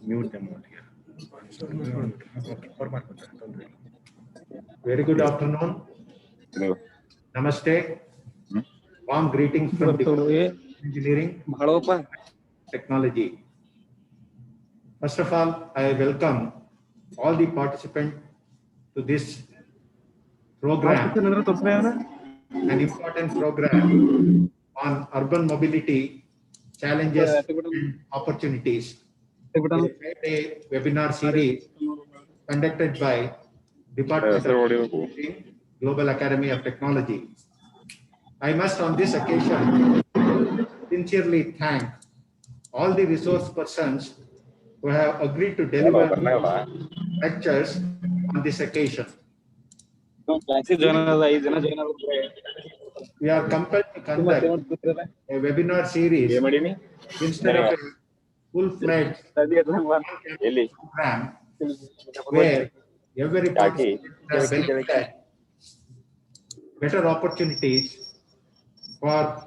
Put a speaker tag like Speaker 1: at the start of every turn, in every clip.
Speaker 1: Mute them out here.
Speaker 2: Very good afternoon. Namaste. Warm greetings from Engineering Technology. First of all, I welcome all the participants to this program, an important program on urban mobility, challenges and opportunities. A 5-day webinar series conducted by Department of Engineering, Global Academy of Technology. I must on this occasion sincerely thank all the resource persons who have agreed to deliver lectures on this occasion. We are compelled to conduct a webinar series instead of a full-fledged program where every participant has benefited better opportunities for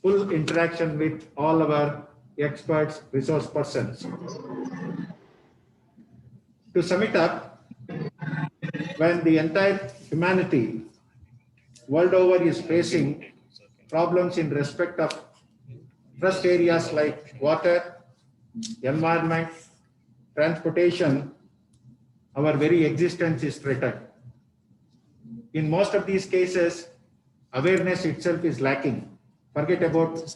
Speaker 2: full interaction with all our experts, resource persons. To sum it up, when the entire humanity world over is facing problems in respect of trust areas like water, environment, transportation, our very existence is threatened. In most of these cases, awareness itself is lacking. Forget about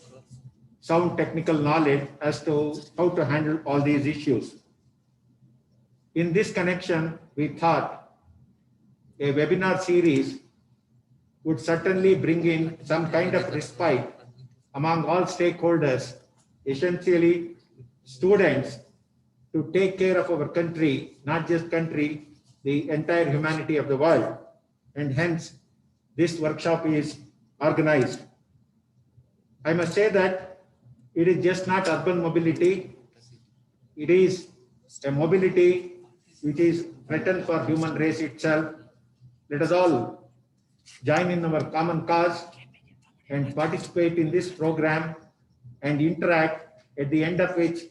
Speaker 2: sound technical knowledge as to how to handle all these issues. In this connection, we thought a webinar series would certainly bring in some kind of respite among all stakeholders, essentially students, to take care of our country, not just country, the entire humanity of the world. And hence, this workshop is organized. I must say that it is just not urban mobility. It is a mobility which is threatened for human race itself. Let us all join in our common cause and participate in this program and interact, at the end of which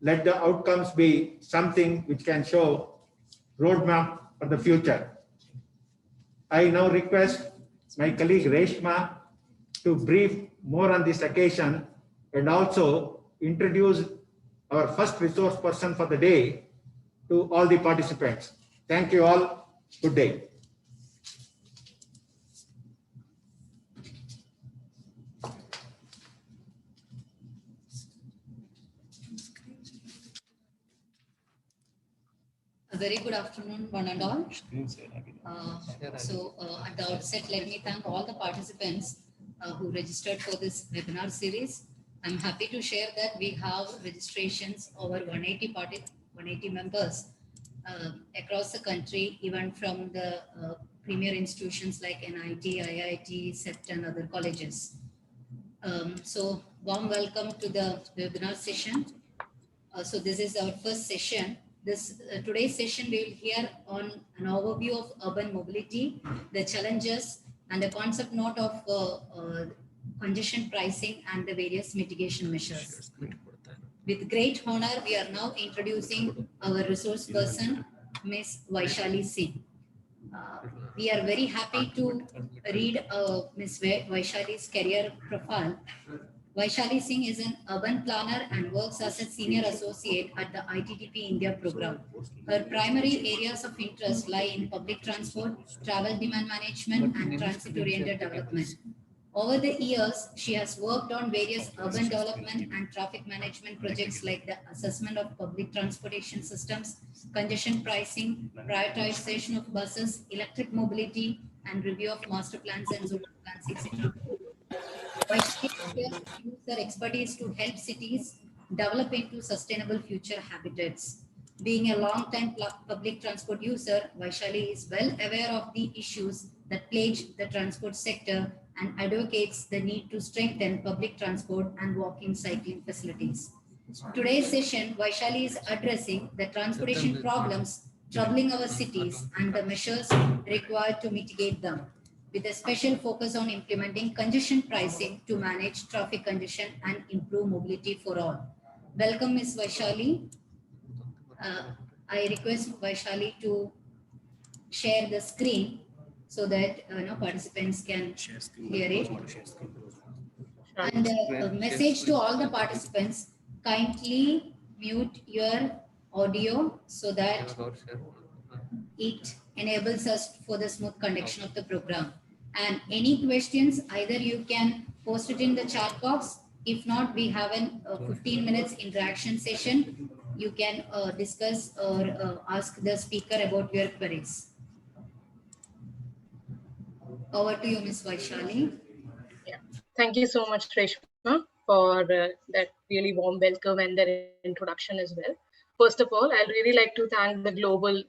Speaker 2: let the outcomes be something which can show roadmap for the future. I now request my colleague Reshma to brief more on this occasion and also introduce our first resource person for the day to all the participants. Thank you all. Good day.
Speaker 3: A very good afternoon, one and all. At the outset, let me thank all the participants who registered for this webinar series. I'm happy to share that we have registrations over 180 members across the country, even from the premier institutions like NIT, IIT, CEPT and other colleges. Warm welcome to the webinar session. So this is our first session. Today's session we will hear on an overview of urban mobility, the challenges and the concept note of congestion pricing and the various mitigation measures. With great honor, we are now introducing our resource person, Ms. Vaishali Singh. We are very happy to read Ms. Vaishali's career profile. Vaishali Singh is an urban planner and works as a senior associate at the ITDP India program. Her primary areas of interest lie in public transport, travel demand management, and transit-oriented development. Over the years, she has worked on various urban development and traffic management projects like the assessment of public transportation systems, congestion pricing, prioritization of buses, electric mobility, and review of master plans and zonal plans, etc. Vaishali use their expertise to help cities develop into sustainable future habitats. Being a long-time public transport user, Vaishali is well aware of the issues that plague the transport sector and advocates the need to strengthen public transport and walking cycling facilities. Today's session, Vaishali is addressing the transportation problems troubling our cities and the measures required to mitigate them, with a special focus on implementing congestion pricing to manage traffic congestion and improve mobility for all. Welcome, Ms. Vaishali. I request Vaishali to share the screen so that participants can hear it. And a message to all the participants, kindly mute your audio so that it enables us for the smooth conduction of the program. And any questions, either you can post it in the chat box. If not, we have a 15 minutes interaction session. You can discuss or ask the speaker about your queries. Over to you, Ms. Vaishali.
Speaker 1: Yeah. Thank you so much, Reshma, for that really warm welcome and that introduction as well. First of all, I'd really like to thank the Global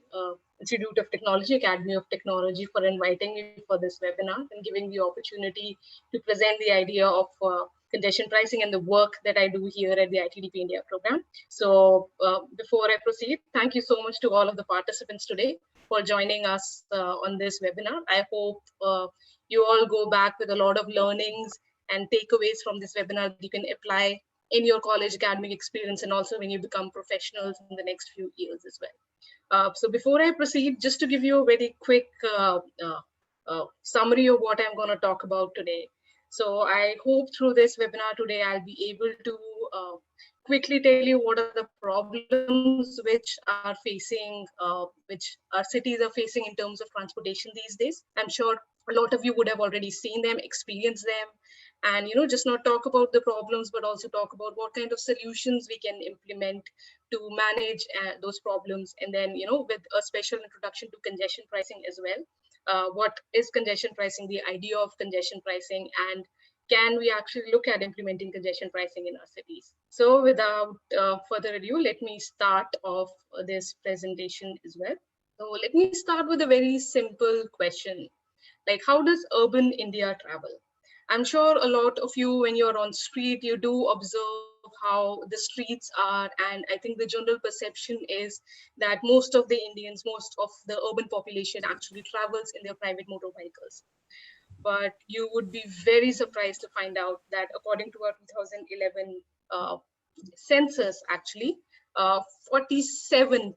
Speaker 1: Institute of Technology, Academy of Technology, for inviting me for this webinar and giving the opportunity to present the idea of congestion pricing and the work that I do here at the ITDP India program. So before I proceed, thank you so much to all of the participants today for joining us on this webinar. I hope you all go back with a lot of learnings and takeaways from this webinar that you can apply in your college academic experience and also when you become professionals in the next few years as well. So before I proceed, just to give you a very quick summary of what I'm going to talk about today. So I hope through this webinar today, I'll be able to quickly tell you what are the problems which are facing, which our cities are facing in terms of transportation these days. I'm sure a lot of you would have already seen them, experienced them, and just not talk about the problems, but also talk about what kind of solutions we can implement to manage those problems. And then, with a special introduction to congestion pricing as well. What is congestion pricing, the idea of congestion pricing, and can we actually look at implementing congestion pricing in our cities? So without further ado, let me start off this presentation as well. So let me start with a very simple question. Like, how does urban India travel? I'm sure a lot of you, when you're on street, you do observe how the streets are. And I think the general perception is that most of the Indians, most of the urban population actually travels in their private motor vehicles. But you would be very surprised to find out that according to our 2011 census, actually, 47%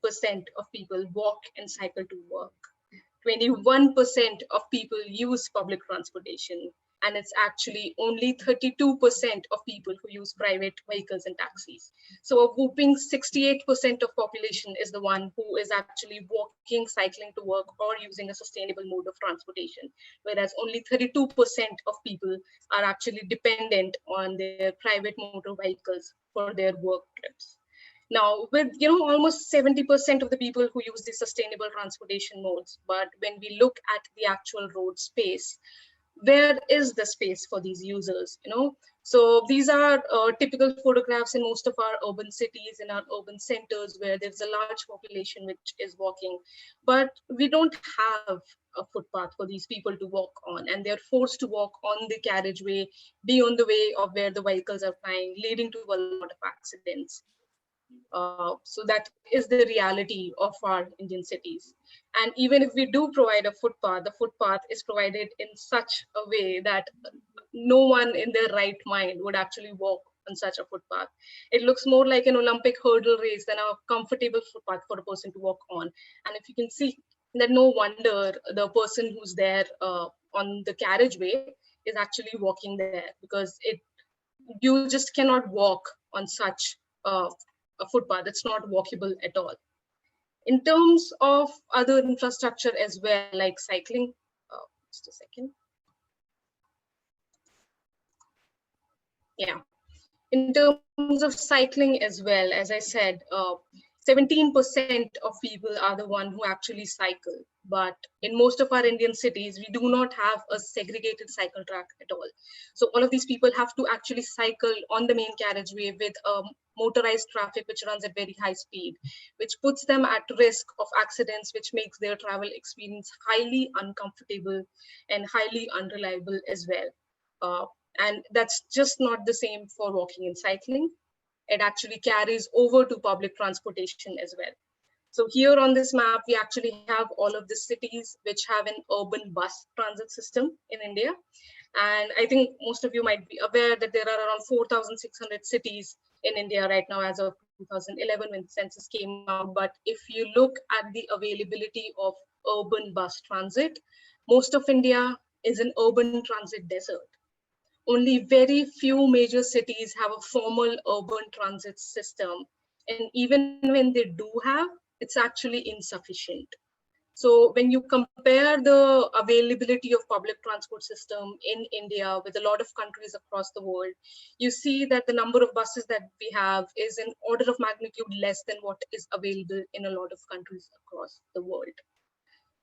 Speaker 1: of people walk and cycle to work. 21% of people use public transportation, and it's actually only 32% of people who use private vehicles and taxis. So a whooping 68% of population is the one who is actually walking, cycling to work, or using a sustainable mode of transportation, whereas only 32% of people are actually dependent on their private motor vehicles for their work trips. Now, with almost 70% of the people who use these sustainable transportation modes, but when we look at the actual road space, where is the space for these users? So these are typical photographs in most of our urban cities, in our urban centers, where there's a large population which is walking, but we don't have a footpath for these people to walk on, and they're forced to walk on the carriageway beyond the way of where the vehicles are flying, leading to a lot of accidents. So that is the reality of our Indian cities. And even if we do provide a footpath, the footpath is provided in such a way that no one in their right mind would actually walk on such a footpath. It looks more like an Olympic hurdle race than a comfortable footpath for a person to walk on. And if you can see that, no wonder the person who's there on the carriageway is actually walking there, because you just cannot walk on such a footpath. It's not walkable at all. In terms of other infrastructure as well, like cycling, just a second. Yeah. In terms of cycling as well, as I said, 17% of people are the one who actually cycle. But in most of our Indian cities, we do not have a segregated cycle track at all. So all of these people have to actually cycle on the main carriageway with motorized traffic, which runs at very high speed, which puts them at risk of accidents, which makes their travel experience highly uncomfortable and highly unreliable as well. And that's just not the same for walking and cycling. It actually carries over to public transportation as well. So here on this map, we actually have all of the cities which have an urban bus transit system in India. And I think most of you might be aware that there are around 4,600 cities in India right now as of 2011 when the census came out. But if you look at the availability of urban bus transit, most of India is an urban transit desert. Only very few major cities have a formal urban transit system. And even when they do have, it's actually insufficient. So when you compare the availability of public transport system in India with a lot of countries across the world, you see that the number of buses that we have is an order of magnitude less than what is available in a lot of countries across the world.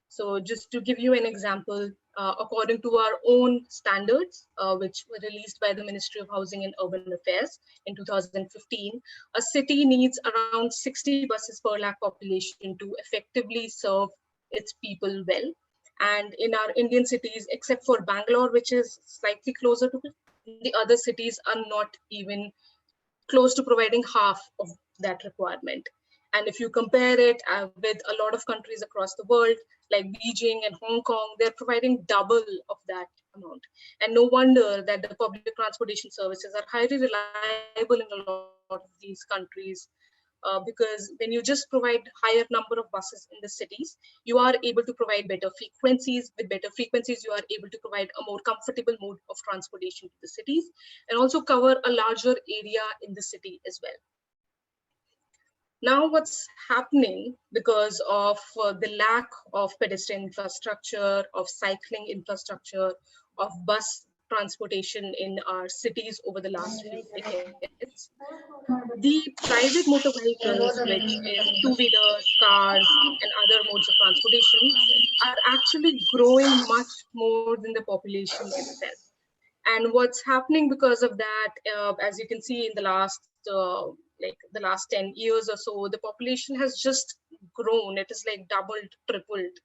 Speaker 1: So just to give you an example, according to our own standards, which were released by the Ministry of Housing and Urban Affairs in 2015, a city needs around 60 buses per lakh population to effectively serve its people well. And in our Indian cities, except for Bangalore, which is slightly closer to the other cities, are not even close to providing half of that requirement. And if you compare it with a lot of countries across the world, like Beijing and Hong Kong, they're providing double of that amount. And no wonder that the public transportation services are highly reliable in a lot of these countries, because when you just provide higher number of buses in the cities, you are able to provide better frequencies. With better frequencies, you are able to provide a more comfortable mode of transportation to the cities and also cover a larger area in the city as well. Now, what's happening because of the lack of pedestrian infrastructure, of cycling infrastructure, of bus transportation in our cities over the last few decades, the private motor vehicles, which is two-wheelers, cars, and other modes of transportation, are actually growing much more than the population itself. And what's happening because of that, as you can see in the last like the last 10 years or so, the population has just grown. It is like doubled, tripled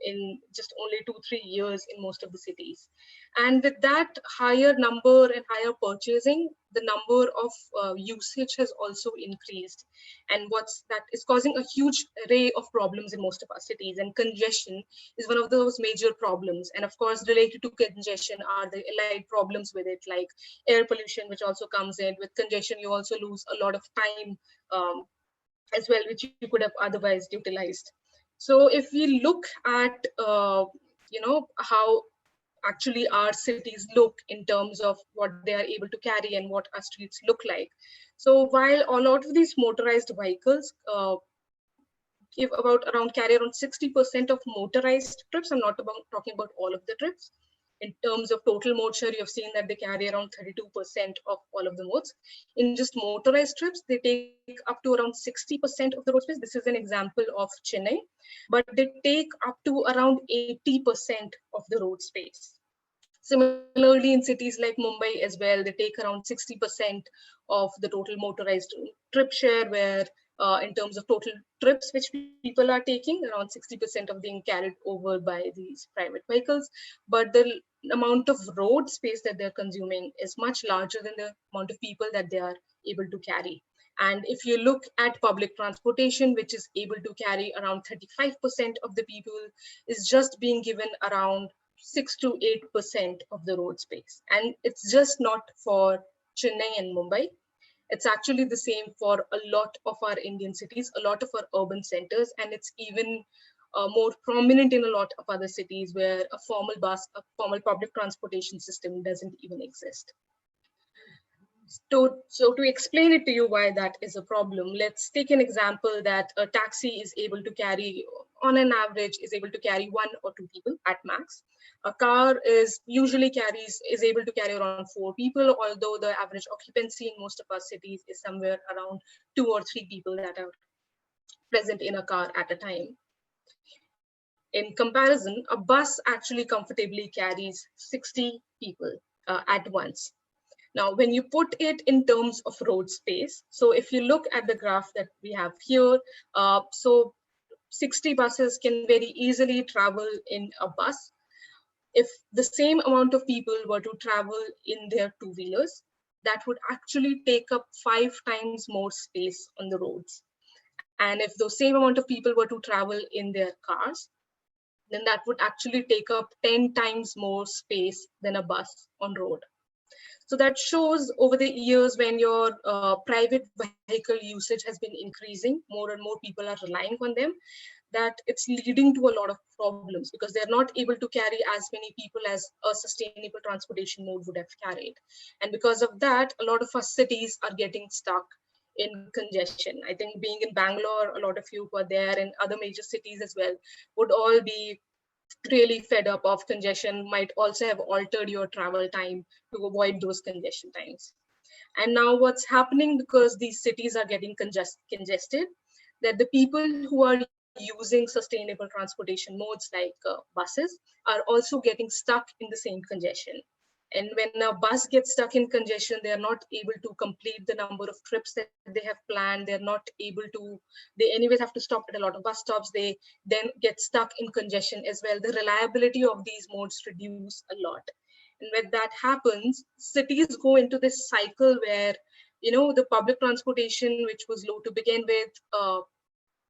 Speaker 1: in just only 2-3 years in most of the cities. And with that higher number and higher purchasing, the number of usage has also increased. And what's that is causing a huge array of problems in most of our cities. And congestion is one of those major problems. And of course, related to congestion are the allied problems with it, like air pollution, which also comes in. With congestion, you also lose a lot of time as well, which you could have otherwise utilized. So if we look at, how actually our cities look in terms of what they are able to carry and what our streets look like. So while a lot of these motorized vehicles give about around carry around 60% of motorized trips, I'm not talking about all of the trips. In terms of total mode share, you have seen that they carry around 32% of all of the modes. In just motorized trips, they take up to around 60% of the road space. This is an example of Chennai, but they take up to around 80% of the road space. Similarly, in cities like Mumbai as well, they take around 60% of the total motorized trip share, where in terms of total trips which people are taking, around 60% of being carried over by these private vehicles. But the amount of road space that they're consuming is much larger than the amount of people that they are able to carry. And if you look at public transportation, which is able to carry around 35% of the people, is just being given around 6 to 8% of the road space. And it's just not for Chennai and Mumbai. It's actually the same for a lot of our Indian cities, a lot of our urban centers, and it's even more prominent in a lot of other cities where a formal public transportation system doesn't even exist. So to explain it to you why that is a problem, let's take an example that a taxi is able to carry, on an average, is able to carry 1 or 2 people at max. A car is able to carry around 4 people, although the average occupancy in most of our cities is somewhere around 2 or 3 people that are present in a car at a time. In comparison, a bus actually comfortably carries 60 people at once. Now, when you put it in terms of road space, so if you look at the graph that we have here, so 60 buses can very easily travel in a bus. If the same amount of people were to travel in their two-wheelers, that would actually take up 5 times more space on the roads. And if the same amount of people were to travel in their cars, then that would actually take up 10 times more space than a bus on road. So that shows over the years when your private vehicle usage has been increasing, more and more people are relying on them, that it's leading to a lot of problems because they're not able to carry as many people as a sustainable transportation mode would have carried. And because of that, a lot of our cities are getting stuck in congestion. I think being in Bangalore, a lot of you who are there and other major cities as well would all be really fed up of congestion, might also have altered your travel time to avoid those congestion times. And now what's happening, because these cities are getting congested, that the people who are using sustainable transportation modes like buses are also getting stuck in the same congestion. And when a bus gets stuck in congestion, they are not able to complete the number of trips that they have planned. They're not able to, they anyways have to stop at a lot of bus stops. They then get stuck in congestion as well. The reliability of these modes reduce a lot. And when that happens, cities go into this cycle where, the public transportation, which was low to begin with,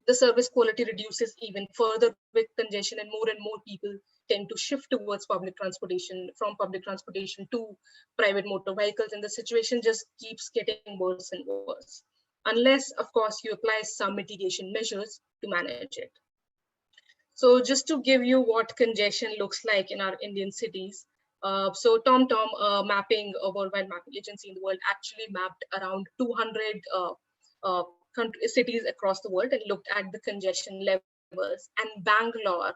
Speaker 1: the service quality reduces even further with congestion, and more people tend to shift towards public transportation, from public transportation to private motor vehicles, and the situation just keeps getting worse and worse, unless, of course, you apply some mitigation measures to manage it. So just to give you what congestion looks like in our Indian cities, so TomTom, a worldwide mapping agency in the world, actually mapped around 200 cities across the world and looked at the congestion levels. And Bangalore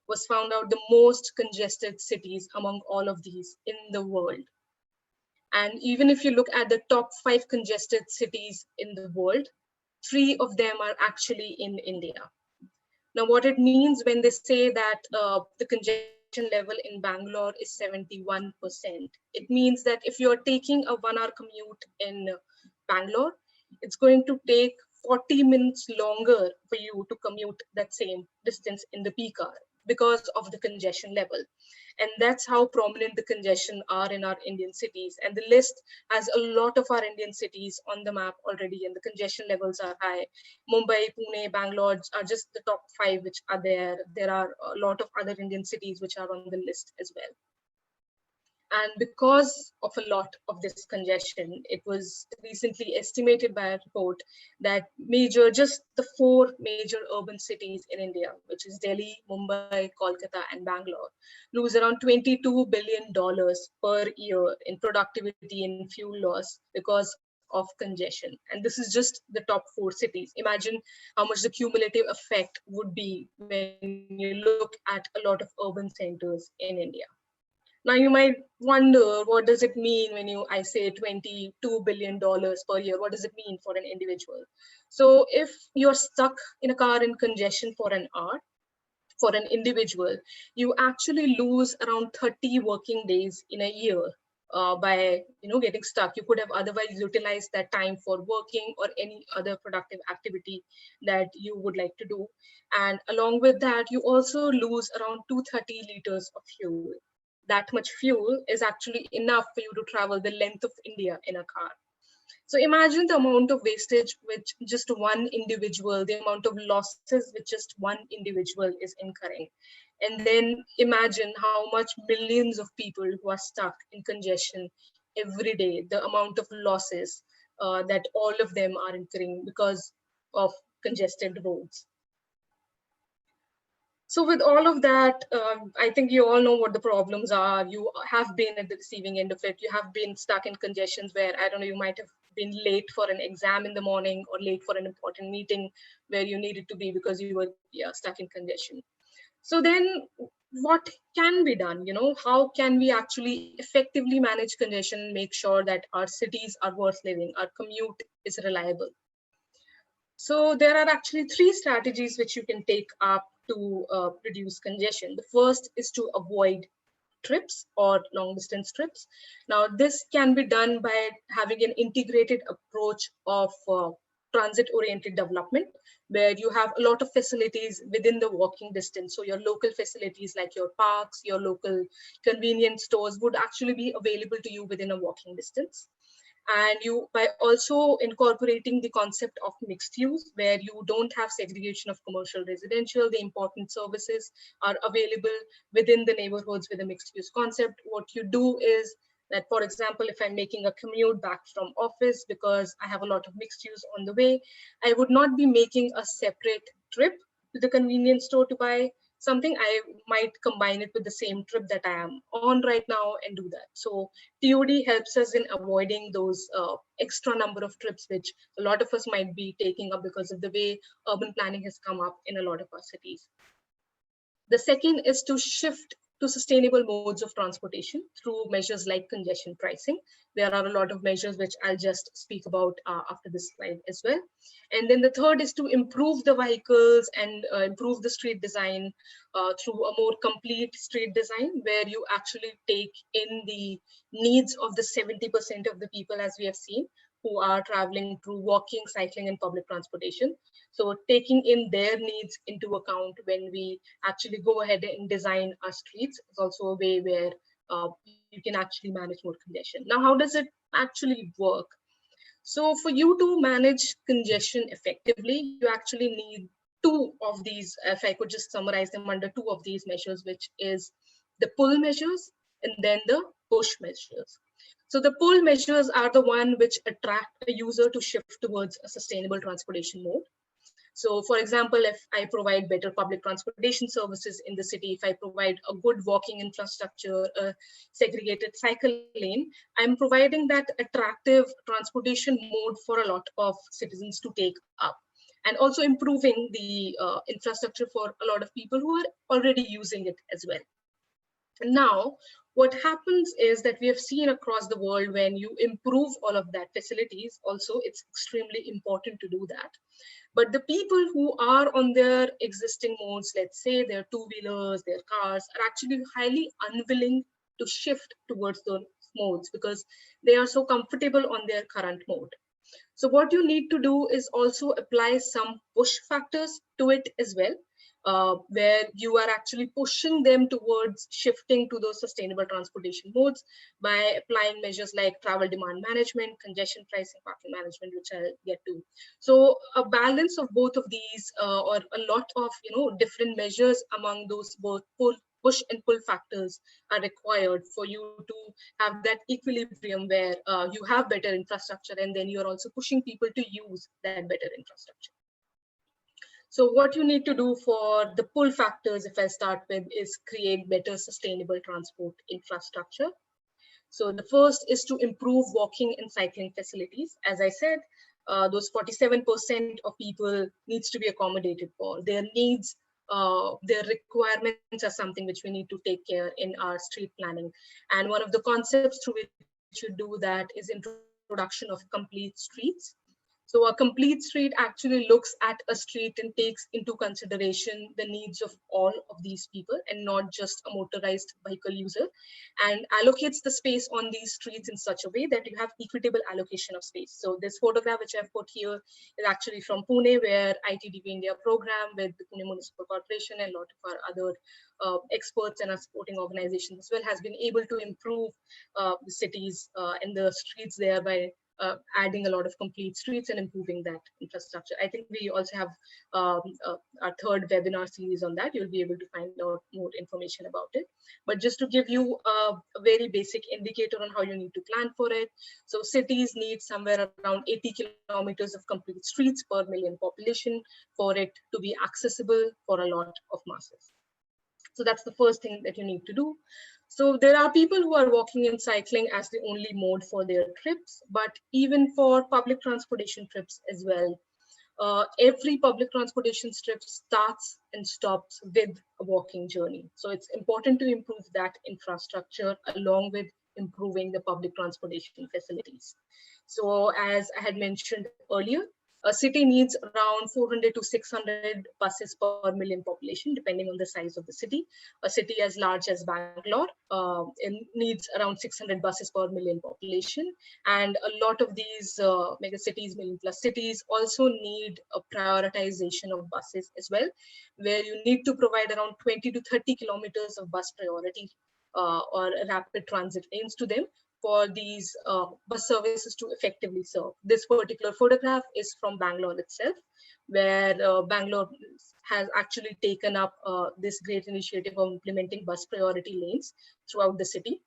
Speaker 1: was found out the most congested cities among all of these in the world. And even if you look at the top 5 congested cities in the world, 3 of them are actually in India. Now, what it means when they say that the congestion level in Bangalore is 71%, it means that if you're taking a 1-hour commute in Bangalore, it's going to take 40 minutes longer for you to commute that same distance in the peak hour because of the congestion level. And that's how prominent the congestion are in our Indian cities. And the list has a lot of our Indian cities on the map already, and the congestion levels are high. Mumbai, Pune, Bangalore are just the top 5 which are there. There are a lot of other Indian cities which are on the list as well. And because of a lot of this congestion, it was recently estimated by a report that just the 4 major urban cities in India, which is Delhi, Mumbai, Kolkata, and Bangalore, lose around $22 billion per year in productivity and fuel loss because of congestion. And this is just the top 4 cities. Imagine how much the cumulative effect would be when you look at a lot of urban centers in India. Now you might wonder, what does it mean when I say $22 billion per year? What does it mean for an individual? So if you're stuck in a car in congestion for an hour, for an individual, you actually lose around 30 working days in a year by getting stuck. You could have otherwise utilized that time for working or any other productive activity that you would like to do. And along with that, you also lose around 230 liters of fuel. That much fuel is actually enough for you to travel the length of India in a car. So imagine the amount of wastage which just one individual, the amount of losses which just one individual is incurring. And then imagine how much millions of people who are stuck in congestion every day, the amount of losses that all of them are incurring because of congested roads. So with all of that, I think you all know what the problems are. You have been at the receiving end of it. You have been stuck in congestions where, I don't know, you might have been late for an exam in the morning or late for an important meeting where you needed to be because you were stuck in congestion. So then what can be done? How can we actually effectively manage congestion, make sure that our cities are worth living, our commute is reliable? So there are actually 3 strategies which you can take up to reduce congestion. The first is to avoid trips or long distance trips. Now, this can be done by having an integrated approach of transit oriented development, where you have a lot of facilities within the walking distance. So your local facilities like your parks, your local convenience stores would actually be available to you within a walking distance. And you, by also incorporating the concept of mixed use, where you don't have segregation of commercial residential, the important services are available within the neighborhoods with a mixed use concept. What you do is That, for example, if I'm making a commute back from office because I have a lot of mixed use on the way, I would not be making a separate trip to the convenience store to buy something. I might combine it with the same trip that I am on right now and do that. So TOD helps us in avoiding those extra number of trips, which a lot of us might be taking up because of the way urban planning has come up in a lot of our cities. The second is to shift to sustainable modes of transportation through measures like congestion pricing. There are a lot of measures which I'll just speak about after this slide as well. And then the third is to improve the vehicles and improve the street design through a more complete street design, where you actually take in the needs of the 70% of the people, as we have seen, who are traveling through walking, cycling, and public transportation. So taking in their needs into account when we actually go ahead and design our streets is also a way where you can actually manage more congestion. Now, how does it actually work? So for you to manage congestion effectively, you actually need two of these, if I could just summarize them under two of these measures, which is the pull measures and then the push measures. So the pull measures are the one which attract a user to shift towards a sustainable transportation mode. So for example, if I provide better public transportation services in the city, if I provide a good walking infrastructure, a segregated cycle lane, I'm providing that attractive transportation mode for a lot of citizens to take up, and also improving the infrastructure for a lot of people who are already using it as well. Now, what happens is that we have seen across the world, when you improve all of that facilities, also it's extremely important to do that. But the people who are on their existing modes, let's say their two-wheelers, their cars, are actually highly unwilling to shift towards those modes because they are so comfortable on their current mode. So what you need to do is also apply some push factors to it as well, where you are actually pushing them towards shifting to those sustainable transportation modes by applying measures like travel demand management, congestion pricing, parking management, which I'll get to. So a balance of both of these, or a lot of different measures among those both push and pull factors are required for you to have that equilibrium where you have better infrastructure and then you're also pushing people to use that better infrastructure. So what you need to do for the pull factors, if I start with, is create better sustainable transport infrastructure. So the first is to improve walking and cycling facilities. As I said, those 47% of people needs to be accommodated for. Their needs, their requirements are something which we need to take care in our street planning. And one of the concepts through which you do that is introduction of complete streets. So a complete street actually looks at a street and takes into consideration the needs of all of these people and not just a motorized vehicle user, and allocates the space on these streets in such a way that you have equitable allocation of space. So this photograph which I've put here is actually from Pune, where ITDP India program with the Pune Municipal Corporation and a lot of our other experts and our supporting organizations as well has been able to improve the cities and the streets there by adding a lot of complete streets and improving that infrastructure. I think we also have our third webinar series on that. You'll be able to find out more information about it. But just to give you a very basic indicator on how you need to plan for it. So cities need somewhere around 80 kilometers of complete streets per million population for it to be accessible for a lot of masses. So that's the first thing that you need to do. So there are people who are walking and cycling as the only mode for their trips, but even for public transportation trips as well, every public transportation trip starts and stops with a walking journey. So it's important to improve that infrastructure along with improving the public transportation facilities. So as I had mentioned earlier, a city needs around 400 to 600 buses per million population, depending on the size of the city. A city as large as Bangalore needs around 600 buses per million population. And a lot of these mega cities, million plus cities, also need a prioritization of buses as well, where you need to provide around 20 to 30 kilometers of bus priority or rapid transit lanes to them for these bus services to effectively serve. This particular photograph is from Bangalore itself, where Bangalore has actually taken up this great initiative of implementing bus priority lanes throughout the city.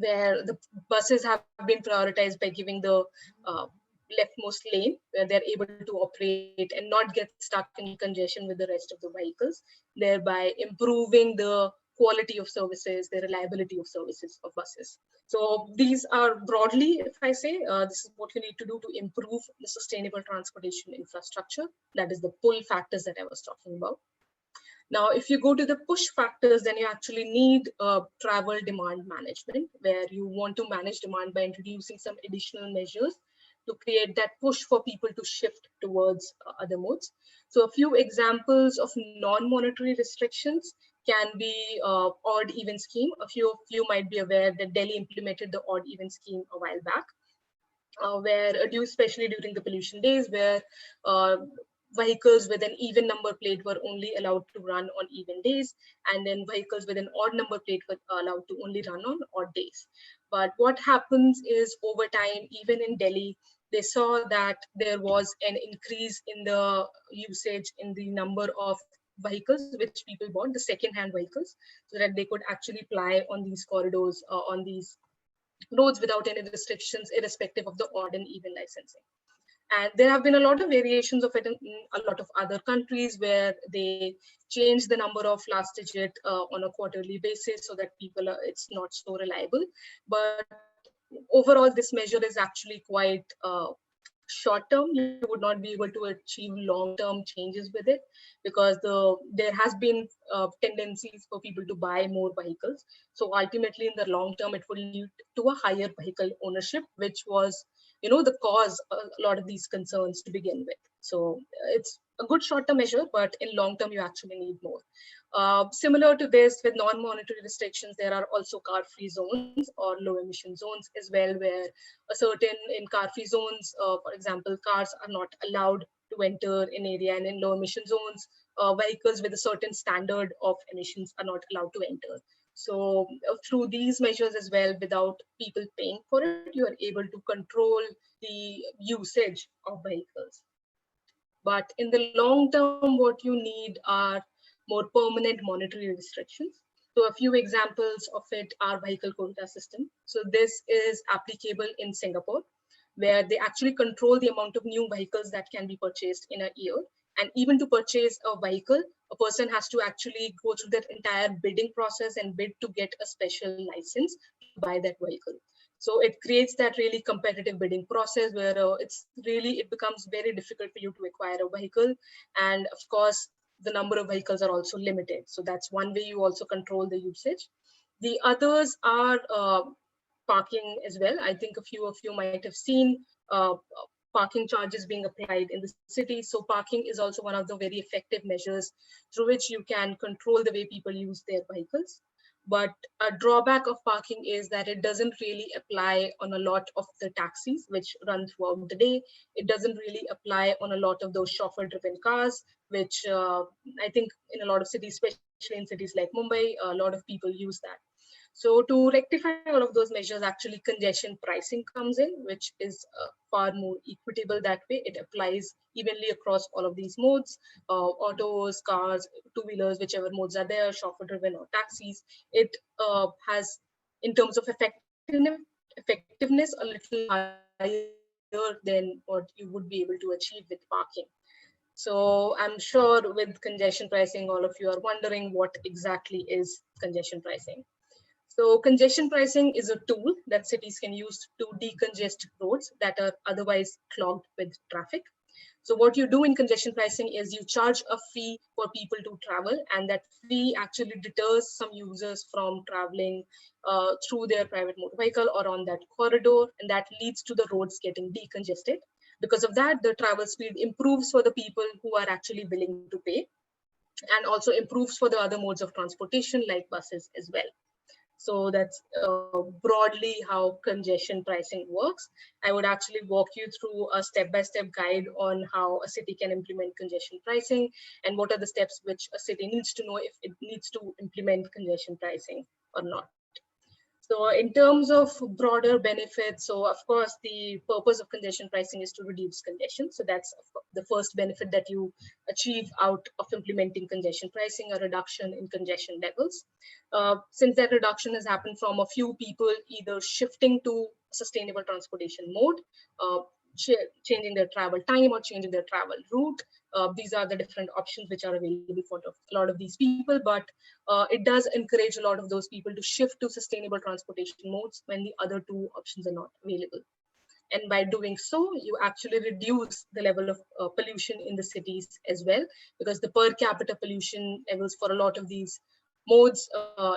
Speaker 1: where the buses have been prioritized by giving the uh, leftmost lane, where they're able to operate and not get stuck in congestion with the rest of the vehicles, thereby improving the quality of services, the reliability of services of buses. So these are broadly, if I say, this is what you need to do to improve the sustainable transportation infrastructure. That is the pull factors that I was talking about. Now, if you go to the push factors, then you actually need travel demand management, where you want to manage demand by introducing some additional measures to create that push for people to shift towards other modes. So a few examples of non-monetary restrictions can be odd even scheme. A few of you might be aware that Delhi implemented the odd even scheme a while back, where especially during the pollution days, where vehicles with an even number plate were only allowed to run on even days, and then vehicles with an odd number plate were allowed to only run on odd days. But what happens is, over time, even in Delhi, they saw that there was an increase in the usage in the number of vehicles which people bought, the second-hand vehicles, so that they could actually ply on these corridors, on these roads without any restrictions, irrespective of the odd and even licensing. And there have been a lot of variations of it in a lot of other countries, where they change the number of last digit on a quarterly basis, so that people it's not so reliable. But overall, this measure is actually quite short term. You would not be able to achieve long term changes with it, because there has been tendencies for people to buy more vehicles. So ultimately, in the long term, it will lead to a higher vehicle ownership, which was, the cause a lot of these concerns to begin with. So it's a good short term measure, but in long term, you actually need more. Similar to this, with non-monetary restrictions, there are also car-free zones or low-emission zones as well, where a certain in car-free zones, for example, cars are not allowed to enter an area, and in low-emission zones, vehicles with a certain standard of emissions are not allowed to enter. So through these measures as well, without people paying for it, you are able to control the usage of vehicles. But in the long term, what you need are more permanent monetary restrictions. So a few examples of it are vehicle quota system. So this is applicable in Singapore, where they actually control the amount of new vehicles that can be purchased in a year. And even to purchase a vehicle, a person has to actually go through that entire bidding process and bid to get a special license to buy that vehicle. So it creates that really competitive bidding process, where it becomes very difficult for you to acquire a vehicle. And of course, the number of vehicles are also limited. So that's one way you also control the usage. The others are parking as well. I think a few of you might have seen parking charges being applied in the city. So parking is also one of the very effective measures through which you can control the way people use their vehicles. But a drawback of parking is that it doesn't really apply on a lot of the taxis which run throughout the day. It doesn't really apply on a lot of those chauffeur-driven cars, which I think in a lot of cities, especially in cities like Mumbai, a lot of people use that. So to rectify all of those measures, actually congestion pricing comes in, which is far more equitable that way. It applies evenly across all of these modes, autos, cars, two-wheelers, whichever modes are there, chauffeur-driven or taxis. It has, in terms of effectiveness, a little higher than what you would be able to achieve with parking. So I'm sure with congestion pricing, all of you are wondering what exactly is congestion pricing. So congestion pricing is a tool that cities can use to decongest roads that are otherwise clogged with traffic. So what you do in congestion pricing is you charge a fee for people to travel, and that fee actually deters some users from traveling through their private motor vehicle or on that corridor, and that leads to the roads getting decongested. Because of that, the travel speed improves for the people who are actually willing to pay, and also improves for the other modes of transportation like buses as well. So that's broadly how congestion pricing works. I would actually walk you through a step-by-step guide on how a city can implement congestion pricing, and what are the steps which a city needs to know if it needs to implement congestion pricing or not. So in terms of broader benefits, so of course, the purpose of congestion pricing is to reduce congestion. So that's the first benefit that you achieve out of implementing congestion pricing, a reduction in congestion levels. Since that reduction has happened from a few people either shifting to sustainable transportation mode, uh, changing their travel time or changing their travel route. These are the different options which are available for a lot of these people, but it does encourage a lot of those people to shift to sustainable transportation modes when the other two options are not available. And by doing so, you actually reduce the level of pollution in the cities as well, because the per capita pollution levels for a lot of these modes,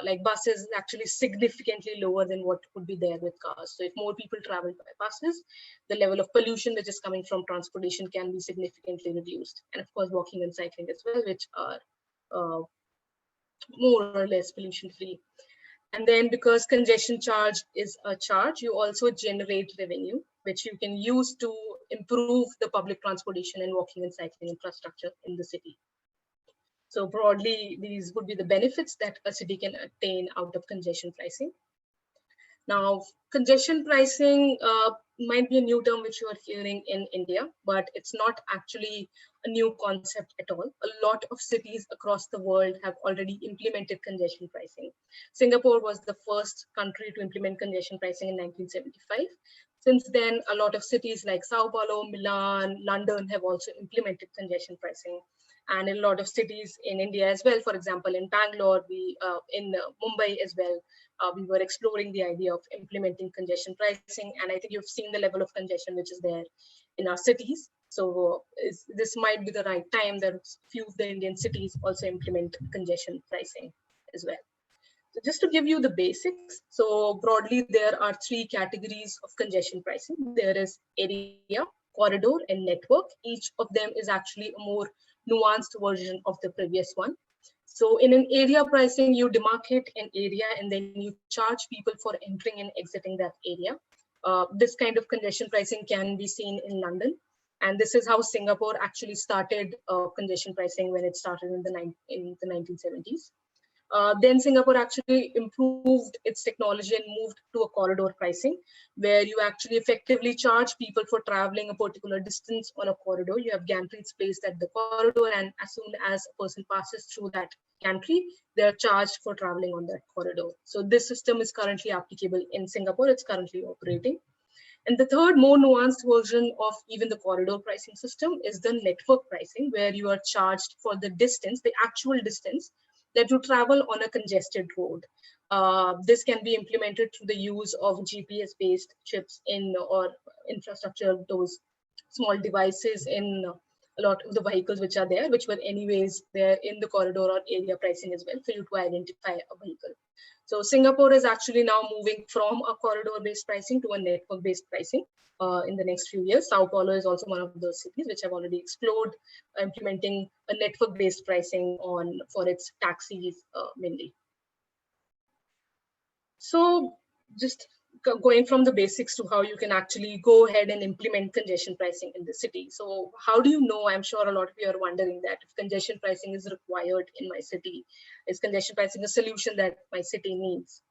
Speaker 1: like buses, is actually significantly lower than what would be there with cars. So if more people travel by buses, the level of pollution which is coming from transportation can be significantly reduced. And of course, walking and cycling as well, which are uh, more or less pollution free. And then because congestion charge is a charge, you also generate revenue, which you can use to improve the public transportation and walking and cycling infrastructure in the city. So broadly, these would be the benefits that a city can attain out of congestion pricing. Now, congestion pricing might be a new term which you are hearing in India, but it's not actually a new concept at all. A lot of cities across the world have already implemented congestion pricing. Singapore was the first country to implement congestion pricing in 1975. Since then, a lot of cities like Sao Paulo, Milan, London have also implemented congestion pricing. And in a lot of cities in India as well, for example, in Bangalore, in Mumbai as well, we were exploring the idea of implementing congestion pricing. And I think you've seen the level of congestion which is there in our cities. So this might be the right time that few of the Indian cities also implement congestion pricing as well. So just to give you the basics, so broadly, there are three categories of congestion pricing. There is area, corridor, and network. Each of them is actually a more nuanced version of the previous one. So in an area pricing, you demarcate an area and then you charge people for entering and exiting that area. This kind of congestion pricing can be seen in London. And this is how Singapore actually started congestion pricing when it started in the 1970s. Then Singapore actually improved its technology and moved to a corridor pricing, where you actually effectively charge people for traveling a particular distance on a corridor. You have gantries placed at the corridor, and as soon as a person passes through that gantry, they're charged for traveling on that corridor. So this system is currently applicable in Singapore. It's currently operating. And the third, more nuanced version of even the corridor pricing system is the network pricing, where you are charged for the distance, the actual distance that you travel on a congested road. This can be implemented through the use of GPS-based chips in or infrastructure, those small devices in a lot of the vehicles which are there, which were anyways there in the corridor or area pricing as well for you to identify a vehicle. So Singapore is actually now moving from a corridor-based pricing to a network-based pricing in the next few years. Sao Paulo is also one of those cities which have already explored implementing a network-based pricing for its taxis mainly. So just going from the basics to how you can actually go ahead and implement congestion pricing in the city. So how do you know? I'm sure a lot of you are wondering that if congestion pricing is required in my city, is congestion pricing a solution that my city needs?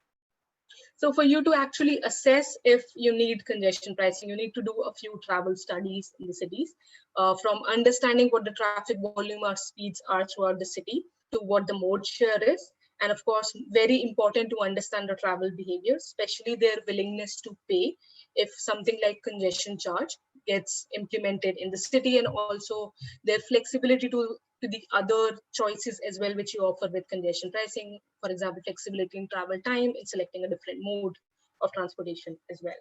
Speaker 1: So for you to actually assess if you need congestion pricing, you need to do a few travel studies in the cities, from understanding what the traffic volume or speeds are throughout the city to what the mode share is. And of course, very important to understand the travel behavior, especially their willingness to pay if something like congestion charge gets implemented in the city, and also their flexibility to the other choices as well, which you offer with congestion pricing. For example, flexibility in travel time in selecting a different mode of transportation as well.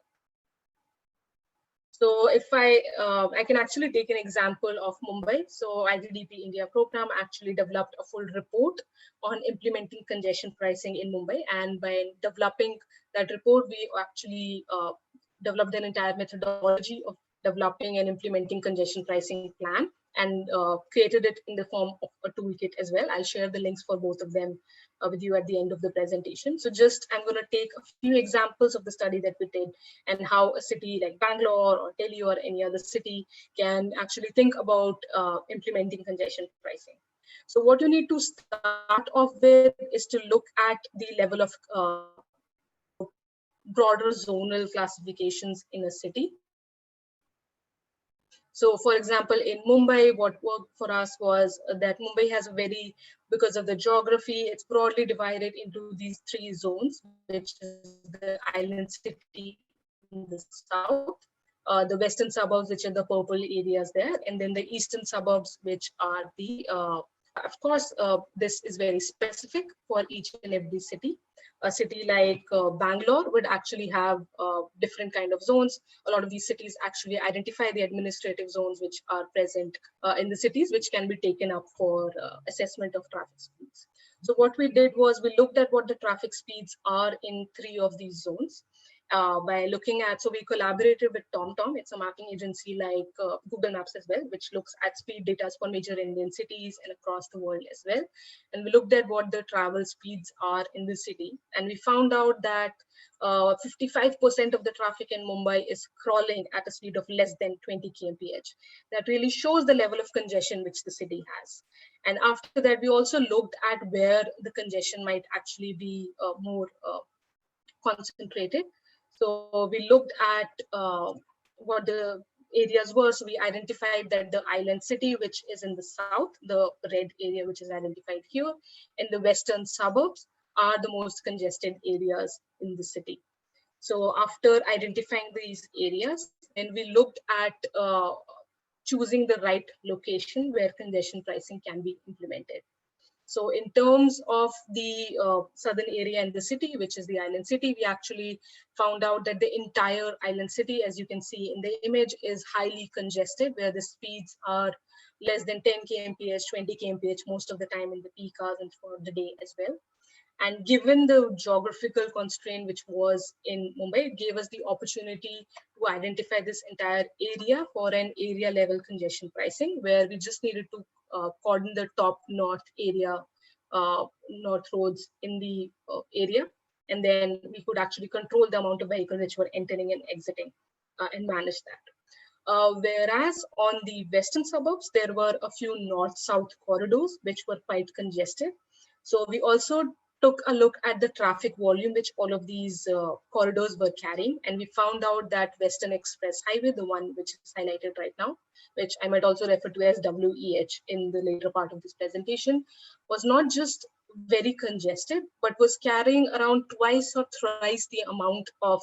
Speaker 1: So if I can actually take an example of Mumbai. So ITDP India program actually developed a full report on implementing congestion pricing in Mumbai. And by developing that report, we actually developed an entire methodology of developing and implementing congestion pricing plan, and created it in the form of a toolkit as well. I'll share the links for both of them with you at the end of the presentation. So just I'm going to take a few examples of the study that we did and how a city like Bangalore or Delhi or any other city can actually think about implementing congestion pricing. So what you need to start off with is to look at the level of broader zonal classifications in a city. So for example, in Mumbai, what worked for us was that Mumbai has a very, because of the geography, it's broadly divided into these three zones, which is the island city in the south, the western suburbs, which are the purple areas there, and then the eastern suburbs, which are the, of course, this is very specific for each and every city. A city like Bangalore would actually have different kind of zones. A lot of these cities actually identify the administrative zones which are present in the cities, which can be taken up for assessment of traffic speeds. So what we did was we looked at what the traffic speeds are in three of these zones. By looking at, so we collaborated with TomTom, it's a mapping agency like Google Maps as well, which looks at speed data for major Indian cities and across the world as well. And we looked at what the travel speeds are in the city. And we found out that 55% of the traffic in Mumbai is crawling at a speed of less than 20 kmph. That really shows the level of congestion which the city has. And after that, we also looked at where the congestion might actually be more concentrated. So we looked at what the areas were. So we identified that the island city, which is in the south, the red area, which is identified here, and the western suburbs are the most congested areas in the city. So after identifying these areas, then we looked at choosing the right location where congestion pricing can be implemented. So in terms of the southern area in the city, which is the island city, we actually found out that the entire island city, as you can see in the image, is highly congested, where the speeds are less than 10 kmph, 20 kmph most of the time in the peak hours and throughout the day as well. And given the geographical constraint which was in Mumbai, it gave us the opportunity to identify this entire area for an area level congestion pricing, where we just needed to cordon the top north area, north roads in the area. And then we could actually control the amount of vehicles which were entering and exiting and manage that. Whereas on the western suburbs, there were a few north-south corridors which were quite congested. So we also took a look at the traffic volume which all of these corridors were carrying, and we found out that Western Express Highway, the one which is highlighted right now, which I might also refer to as WEH in the later part of this presentation, was not just very congested, but was carrying around twice or thrice the amount of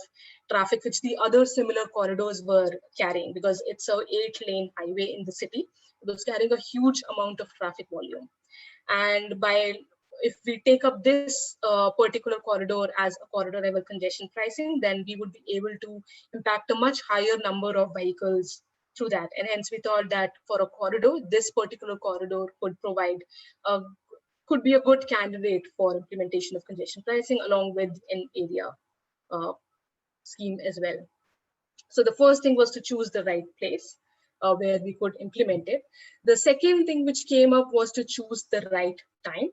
Speaker 1: traffic which the other similar corridors were carrying, because it's a 8-lane highway in the city. It was carrying a huge amount of traffic volume. And if we take up this particular corridor as a corridor level congestion pricing, then we would be able to impact a much higher number of vehicles through that. And hence we thought that for a corridor, this particular corridor could be a good candidate for implementation of congestion pricing along with an area scheme as well. So the first thing was to choose the right place where we could implement it. The second thing which came up was to choose the right time.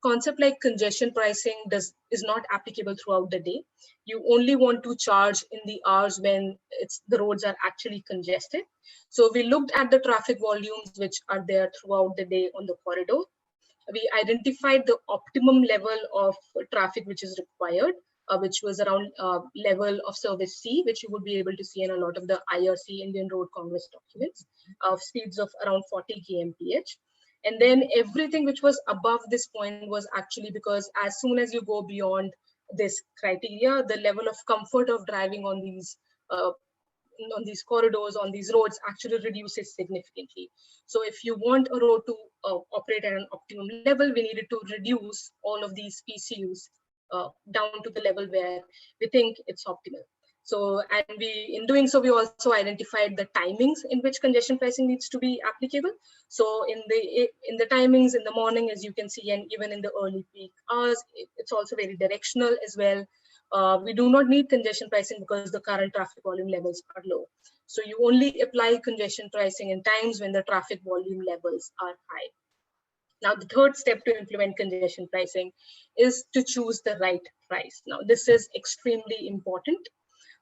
Speaker 1: Concept like congestion pricing is not applicable throughout the day. You only want to charge in the hours when the roads are actually congested. So we looked at the traffic volumes which are there throughout the day on the corridor. We identified the optimum level of traffic which is required, which was around level of service C, which you would be able to see in a lot of the IRC Indian Road Congress documents, of speeds of around 40 kmph. And then everything which was above this point was actually because as soon as you go beyond this criteria, the level of comfort of driving on these corridors, on these roads actually reduces significantly. So if you want a road to operate at an optimum level, we needed to reduce all of these PCUs down to the level where we think it's optimal. So, and in doing so, we also identified the timings in which congestion pricing needs to be applicable. So in the timings in the morning, as you can see, and even in the early peak hours, it's also very directional as well. We do not need congestion pricing because the current traffic volume levels are low. So you only apply congestion pricing in times when the traffic volume levels are high. Now, the third step to implement congestion pricing is to choose the right price. Now, this is extremely important.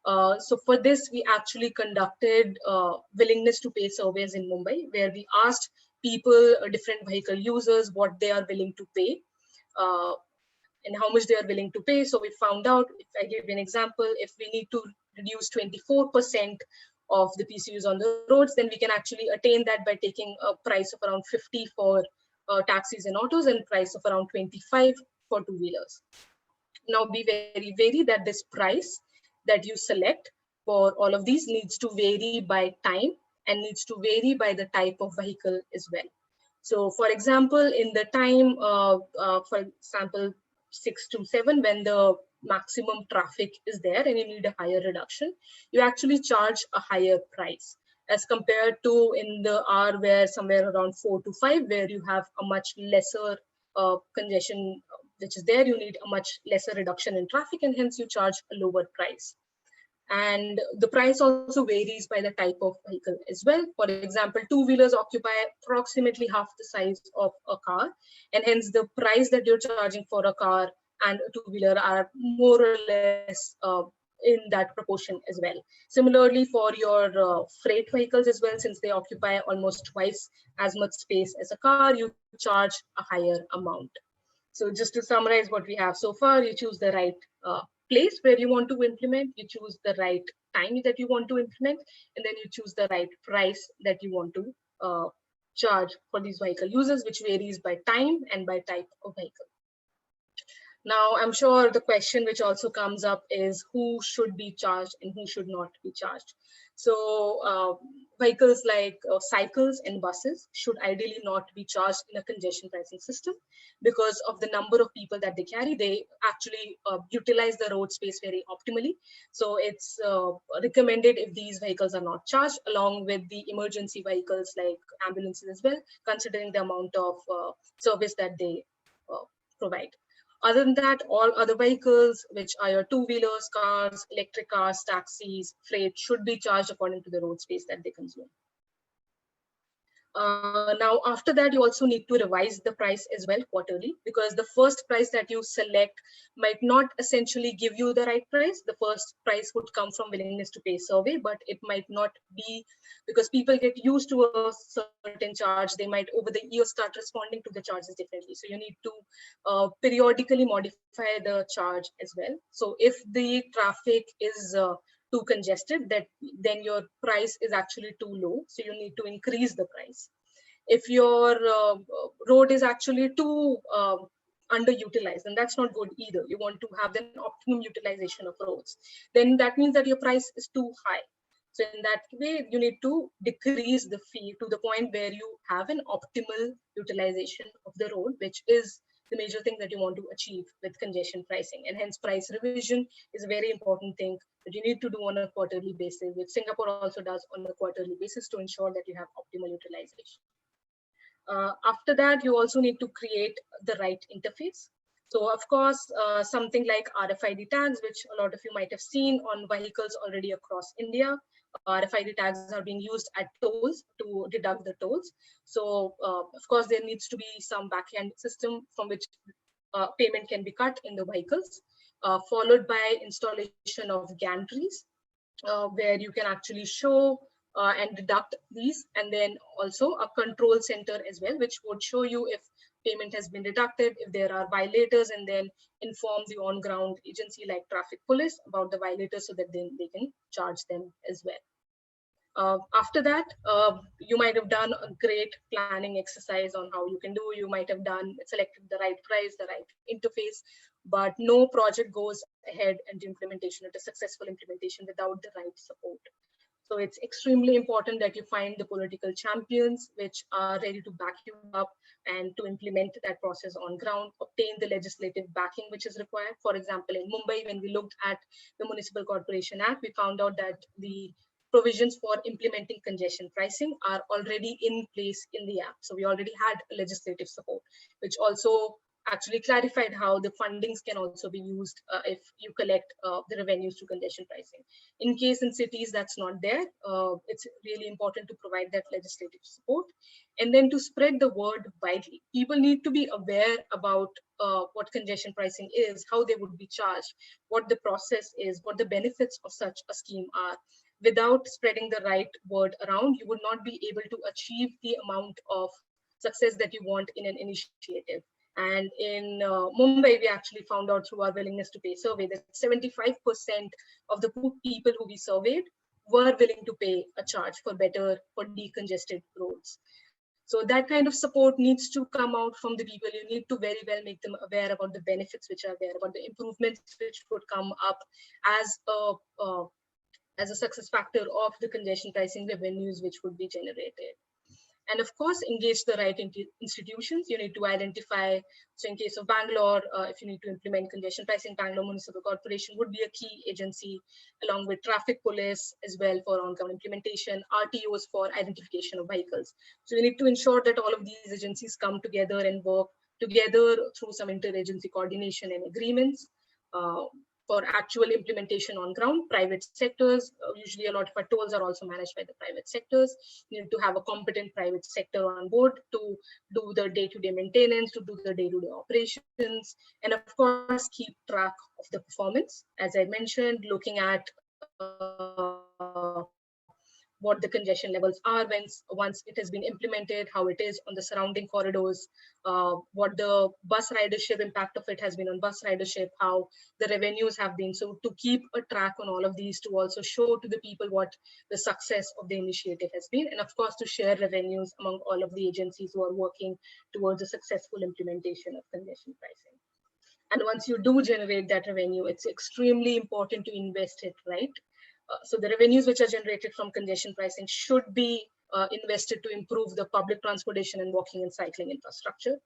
Speaker 1: So for this, we actually conducted willingness to pay surveys in Mumbai, where we asked people, different vehicle users, what they are willing to pay and how much they are willing to pay. So we found out, if I give you an example, if we need to reduce 24% of the PCUs on the roads, then we can actually attain that by taking a price of around 50 for taxis and autos and price of around 25 for two-wheelers. Now be very wary that this price that you select for all of these needs to vary by time and needs to vary by the type of vehicle as well. So for example, in the time, for example, 6 to 7, when the maximum traffic is there and you need a higher reduction, you actually charge a higher price as compared to in the hour where somewhere around 4 to 5, where you have a much lesser congestion which is there, you need a much lesser reduction in traffic and hence you charge a lower price. And the price also varies by the type of vehicle as well. For example, two-wheelers occupy approximately half the size of a car, and hence the price that you're charging for a car and a two-wheeler are more or less in that proportion as well. Similarly, for your freight vehicles as well, since they occupy almost twice as much space as a car, you charge a higher amount. So just to summarize what we have so far, you choose the right place where you want to implement, you choose the right time that you want to implement, and then you choose the right price that you want to charge for these vehicle users, which varies by time and by type of vehicle. Now, I'm sure the question which also comes up is who should be charged and who should not be charged. So vehicles like cycles and buses should ideally not be charged in a congestion pricing system because of the number of people that they carry. They actually utilize the road space very optimally. So it's recommended if these vehicles are not charged, along with the emergency vehicles like ambulances as well, considering the amount of service that they provide. Other than that, all other vehicles, which are your two-wheelers, cars, electric cars, taxis, freight, should be charged according to the road space that they consume. Now, after that, you also need to revise the price as well quarterly, because the first price that you select might not essentially give you the right price. The first price would come from willingness to pay survey, but it might not be, because people get used to a certain charge. They might over the years start responding to the charges differently. So you need to periodically modify the charge as well. So if the traffic is too congested, that then your price is actually too low, so you need to increase the price. If your road is actually too underutilized, and that's not good either, you want to have an optimum utilization of roads, then that means that your price is too high. So in that way, you need to decrease the fee to the point where you have an optimal utilization of the road, which is the major thing that you want to achieve with congestion pricing. And hence price revision is a very important thing that you need to do on a quarterly basis, which Singapore also does on a quarterly basis to ensure that you have optimal utilization. After that, you also need to create the right interface. So of course, something like RFID tags, which a lot of you might have seen on vehicles already across India. RFID tags are being used at tolls to deduct the tolls. So of course, there needs to be some backend system from which payment can be cut in the vehicles, followed by installation of gantries, where you can actually show and deduct these, and then also a control center as well, which would show you if payment has been deducted, if there are violators, and then inform the on-ground agency like traffic police about the violators so that then they can charge them as well. After that, you might have done a great planning exercise on how you can do. You might have selected the right price, the right interface, but no project goes ahead into implementation, into successful implementation without the right support. So it's extremely important that you find the political champions which are ready to back you up and to implement that process on ground, obtain the legislative backing which is required. For example, in Mumbai, when we looked at the Municipal Corporation Act, we found out that the provisions for implementing congestion pricing are already in place in the act. So we already had legislative support, which also actually clarified how the fundings can also be used if you collect the revenues to congestion pricing. In case in cities that's not there, it's really important to provide that legislative support. And then to spread the word widely. People need to be aware about what congestion pricing is, how they would be charged, what the process is, what the benefits of such a scheme are. Without spreading the right word around, you would not be able to achieve the amount of success that you want in an initiative. And in Mumbai, we actually found out through our willingness to pay survey that 75% of the people who we surveyed were willing to pay a charge for decongested roads. So that kind of support needs to come out from the people. You need to very well make them aware about the benefits which are there, about the improvements which would come up as a uh, as a success factor of the congestion pricing revenues which would be generated. And of course, engage the right institutions. You need to identify, so in case of Bangalore, if you need to implement congestion pricing, Bangalore Municipal Corporation would be a key agency, along with traffic police as well for on-ground implementation, RTOs for identification of vehicles. So we need to ensure that all of these agencies come together and work together through some interagency coordination and agreements. For actual implementation on ground, private sectors, usually a lot of our tolls are also managed by the private sectors. You need to have a competent private sector on board to do the day-to-day maintenance, to do the day-to-day operations, and of course, keep track of the performance. As I mentioned, looking at what the congestion levels are once it has been implemented, how it is on the surrounding corridors, what the bus ridership impact of it has been on bus ridership, how the revenues have been. So to keep a track on all of these, to also show to the people what the success of the initiative has been, and of course to share revenues among all of the agencies who are working towards a successful implementation of congestion pricing. And once you do generate that revenue, it's extremely important to invest it right. So the revenues which are generated from congestion pricing should be invested to improve the public transportation and walking and cycling infrastructure.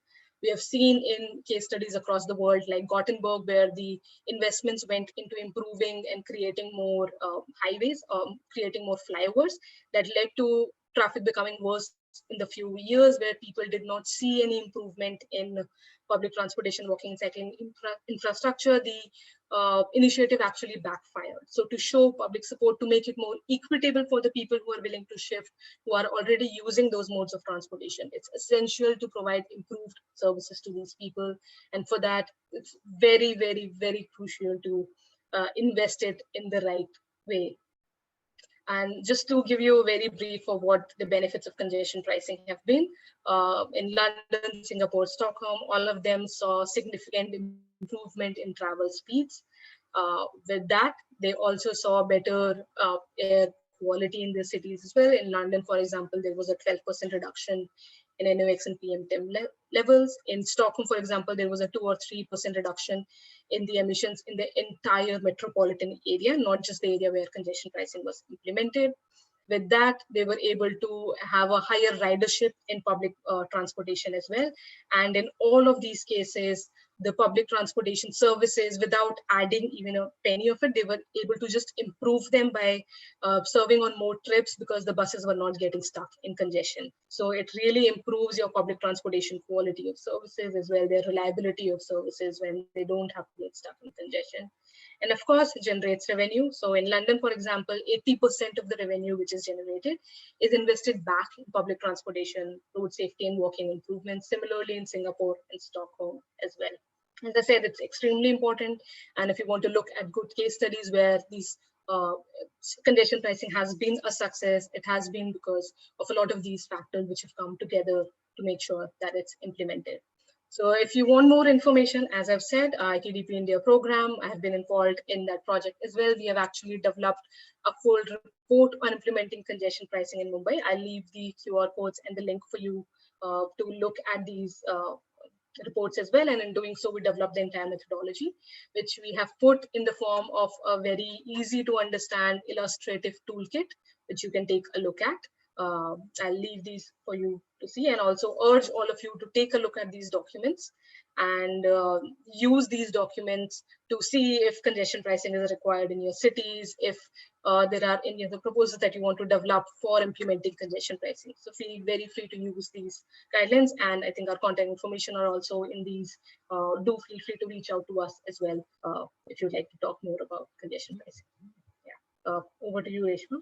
Speaker 1: We have seen in case studies across the world, like Gothenburg, where the investments went into improving and creating more highways, creating more flyovers, that led to traffic becoming worse in the few years, where people did not see any improvement in public transportation, walking and cycling infrastructure. The initiative actually backfired. So to show public support, to make it more equitable for the people who are willing to shift, who are already using those modes of transportation, it's essential to provide improved services to these people. And for that, it's very, very, very crucial to invest it in the right way. And just to give you a very brief of what the benefits of congestion pricing have been, in London, Singapore, Stockholm, all of them saw significant improvement in travel speeds. With that, they also saw better air quality in the cities as well. In London, for example, there was a 12% reduction in NOx and PM10 levels. In Stockholm, for example, there was a 2 or 3% reduction in the emissions in the entire metropolitan area, not just the area where congestion pricing was implemented. With that, they were able to have a higher ridership in public transportation as well. And in all of these cases, the public transportation services, without adding even a penny of it, they were able to just improve them by serving on more trips, because the buses were not getting stuck in congestion. So it really improves your public transportation quality of services as well, their reliability of services when they don't have to get stuck in congestion. And of course, it generates revenue. So in London, for example, 80% of the revenue which is generated is invested back in public transportation, road safety and walking improvements. Similarly, in Singapore and Stockholm as well. As I said, it's extremely important. And if you want to look at good case studies where these uh, congestion pricing has been a success, it has been because of a lot of these factors which have come together to make sure that it's implemented. So if you want more information, as I've said, ITDP India program, I have been involved in that project as well. We have actually developed a full report on implementing congestion pricing in Mumbai. I'll leave the QR codes and the link for you to look at these reports as well. And in doing so, we developed the entire methodology, which we have put in the form of a very easy to understand illustrative toolkit, which you can take a look at. I'll leave these for you to see, and also urge all of you to take a look at these documents and use these documents to see if congestion pricing is required in your cities, if there are any other proposals that you want to develop for implementing congestion pricing. So feel very free to use these guidelines, and I think our contact information are also in these. Do feel free to reach out to us as well if you'd like to talk more about congestion pricing. Yeah, over to you, Reshma.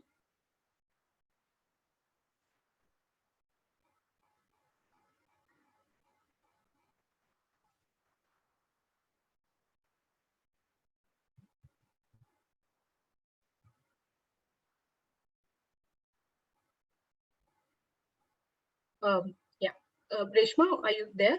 Speaker 1: Yeah, Reshma, are you there?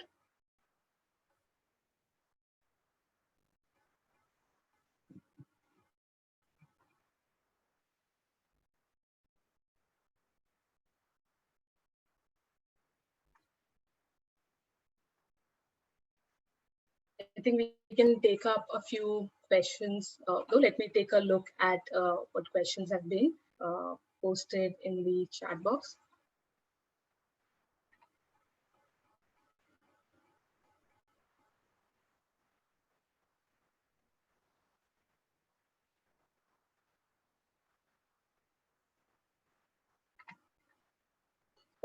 Speaker 1: I think we can take up a few questions. Though let me take a look at what questions have been posted in the chat box.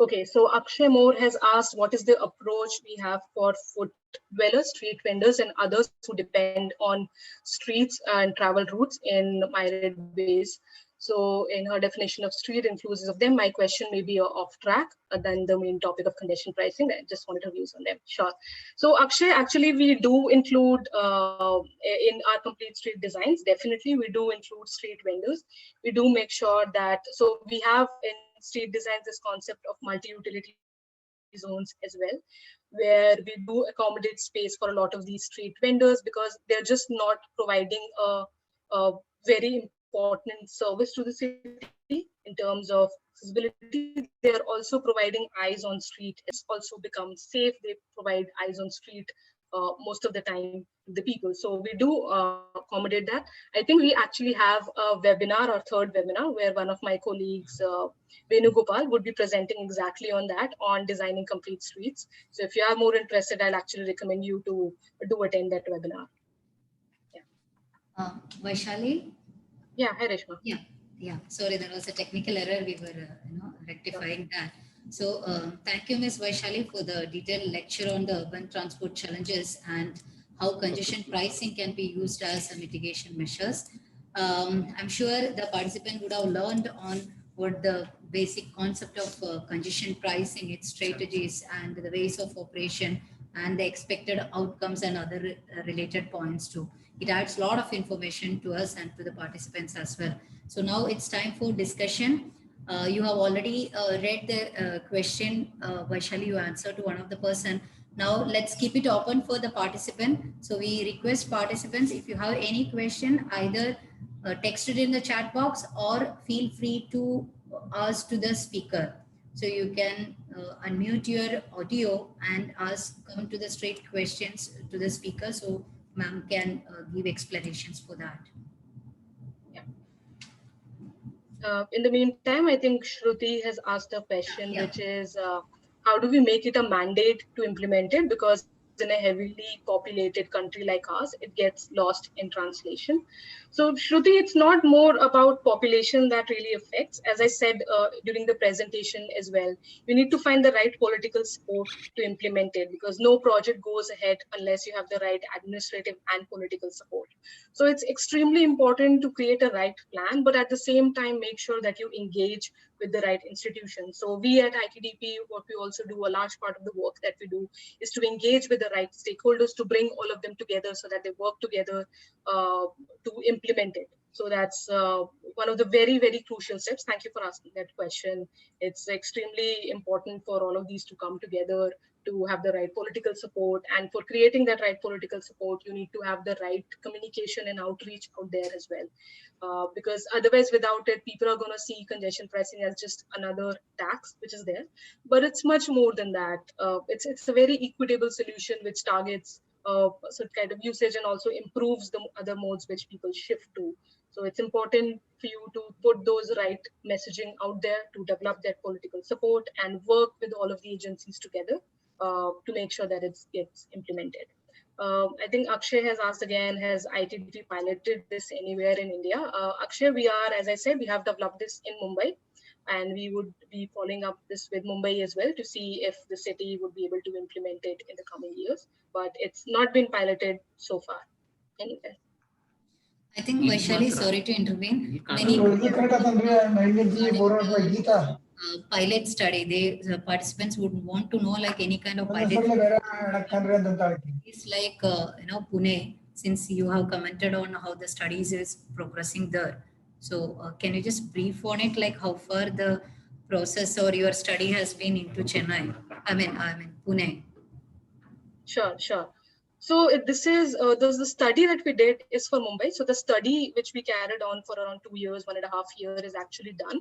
Speaker 1: Okay, so Akshay Moore has asked, what is the approach we have for food dwellers, street vendors, and others who depend on streets and travel routes in myriad ways? So in her definition of street inclusive of them, my question may be off track than the main topic of congestion pricing. I just wanted her views on them. Sure. So Akshay, actually we do include in our complete street designs, definitely we do include street vendors. We do make sure that, so we have in street designs this concept of multi-utility zones as well, where we do accommodate space for a lot of these street vendors because they're just not providing a very important service to the city in terms of accessibility. They are also providing eyes on street. Also become safe. They provide eyes on street most of the time to the people. So we do accommodate that. I think we actually have a webinar or third webinar where one of my colleagues, Venugopal, would be presenting exactly on that, on designing complete streets. So if you are more interested, I'll actually recommend you to do attend that webinar. Yeah.
Speaker 3: Vaishali?
Speaker 1: Yeah. Hi, Reshma.
Speaker 3: Yeah. Sorry, there was a technical error. We were, rectifying that. So, thank you, Ms. Vaishali, for the detailed lecture on the urban transport challenges and how congestion pricing can be used as a mitigation measures. I'm sure the participant would have learned on what the basic concept of congestion pricing, its strategies, and the ways of operation, and the expected outcomes and other related points too. It adds a lot of information to us and to the participants as well. So now it's time for discussion. You have already read the question, Vaishali, you answered to one of the person. Now let's keep it open for the participant. So we request participants, if you have any question, either text it in the chat box or feel free to ask to the speaker. So you can unmute your audio and come to the straight questions to the speaker. So ma'am can give explanations for that.
Speaker 1: In the meantime, I think Shruti has asked a question, which is how do we make it a mandate to implement it? Because in a heavily populated country like ours, it gets lost in translation. So, Shruti, it's not more about population that really affects. As I said during the presentation as well, you need to find the right political support to implement it because no project goes ahead unless you have the right administrative and political support. So it's extremely important to create a right plan, but at the same time, make sure that you engage with the right institutions. So we at ITDP, what we also do, a large part of the work that we do is to engage with the right stakeholders to bring all of them together so that they work together to implement it. So that's one of the very, very crucial steps. Thank you for asking that question. It's extremely important for all of these to come together to have the right political support. And for creating that right political support, you need to have the right communication and outreach out there as well. Because otherwise, without it, people are going to see congestion pricing as just another tax, which is there. But it's much more than that. It's a very equitable solution which targets certain kind of usage and also improves the other modes which people shift to. So it's important for you to put those right messaging out there to develop that political support and work with all of the agencies together to make sure that it gets implemented. I think Akshay has asked again, has ITDP piloted this anywhere in India? Akshay, we are, as I said, we have developed this in Mumbai, and we would be following up this with Mumbai as well to see if the city would be able to implement it in the coming years. But it's not been piloted so far anywhere.
Speaker 3: I think Vaishali, sorry to intervene. Pilot study, the participants would want to know like any kind of pilot. It's like Pune, since you have commented on how the studies is progressing there. So can you just brief on it, like how far the process or your study has been into Chennai? I mean Pune.
Speaker 1: Sure. So this is the study that we did is for Mumbai. So the study which we carried on for around 2 years, 1.5 years is actually done.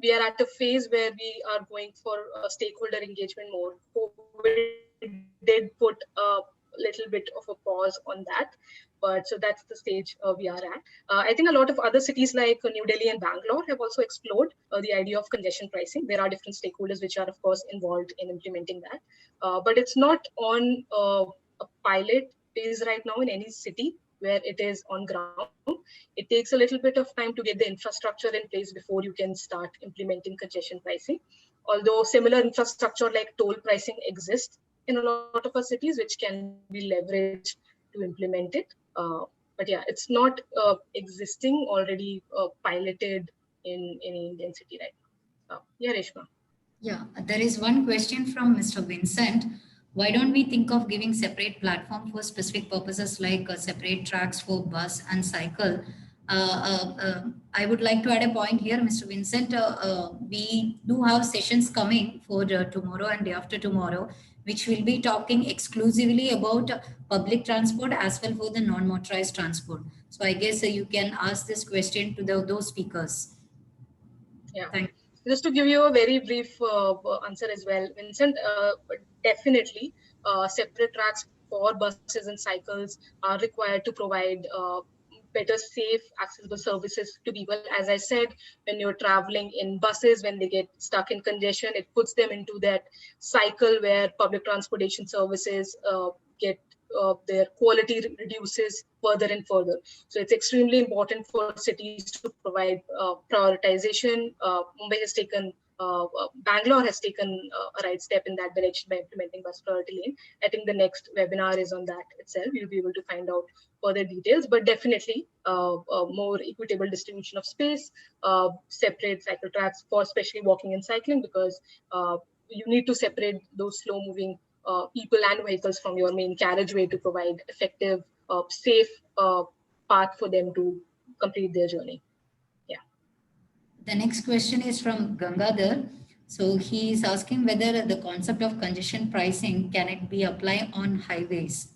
Speaker 1: We are at a phase where we are going for stakeholder engagement more. COVID did put a lot of little bit of a pause on that. But so that's the stage we are at. I think a lot of other cities like New Delhi and Bangalore have also explored the idea of congestion pricing. There are different stakeholders which are, of course, involved in implementing that. But it's not on a pilot phase right now in any city where it is on ground. It takes a little bit of time to get the infrastructure in place before you can start implementing congestion pricing. Although similar infrastructure like toll pricing exists in a lot of our cities, which can be leveraged to implement it. But yeah, it's not existing already piloted in any Indian city right now. Yeah, Reshma.
Speaker 3: Yeah, there is one question from Mr. Vincent. Why don't we think of giving separate platform for specific purposes like separate tracks for bus and cycle? I would like to add a point here, Mr. Vincent. We do have sessions coming for tomorrow and day after tomorrow, which will be talking exclusively about public transport as well for the non-motorized transport. So I guess you can ask this question to those speakers.
Speaker 1: Yeah.
Speaker 3: Thank you.
Speaker 1: Just to give you a very brief answer as well, Vincent, definitely separate tracks for buses and cycles are required to provide better, safe, accessible services to people. As I said, when you're traveling in buses, when they get stuck in congestion, it puts them into that cycle where public transportation services get their quality reduces further and further. So it's extremely important for cities to provide prioritization. Mumbai has taken, Bangalore has taken a right step in that direction by implementing bus priority lane. I think the next webinar is on that itself. You'll be able to find out further details, but definitely more equitable distribution of space, separate cycle tracks for especially walking and cycling, because you need to separate those slow moving people and vehicles from your main carriageway to provide effective, safe path for them to complete their journey. Yeah.
Speaker 3: The next question is from Gangadhar. So he is asking whether the concept of congestion pricing can it be applied on highways?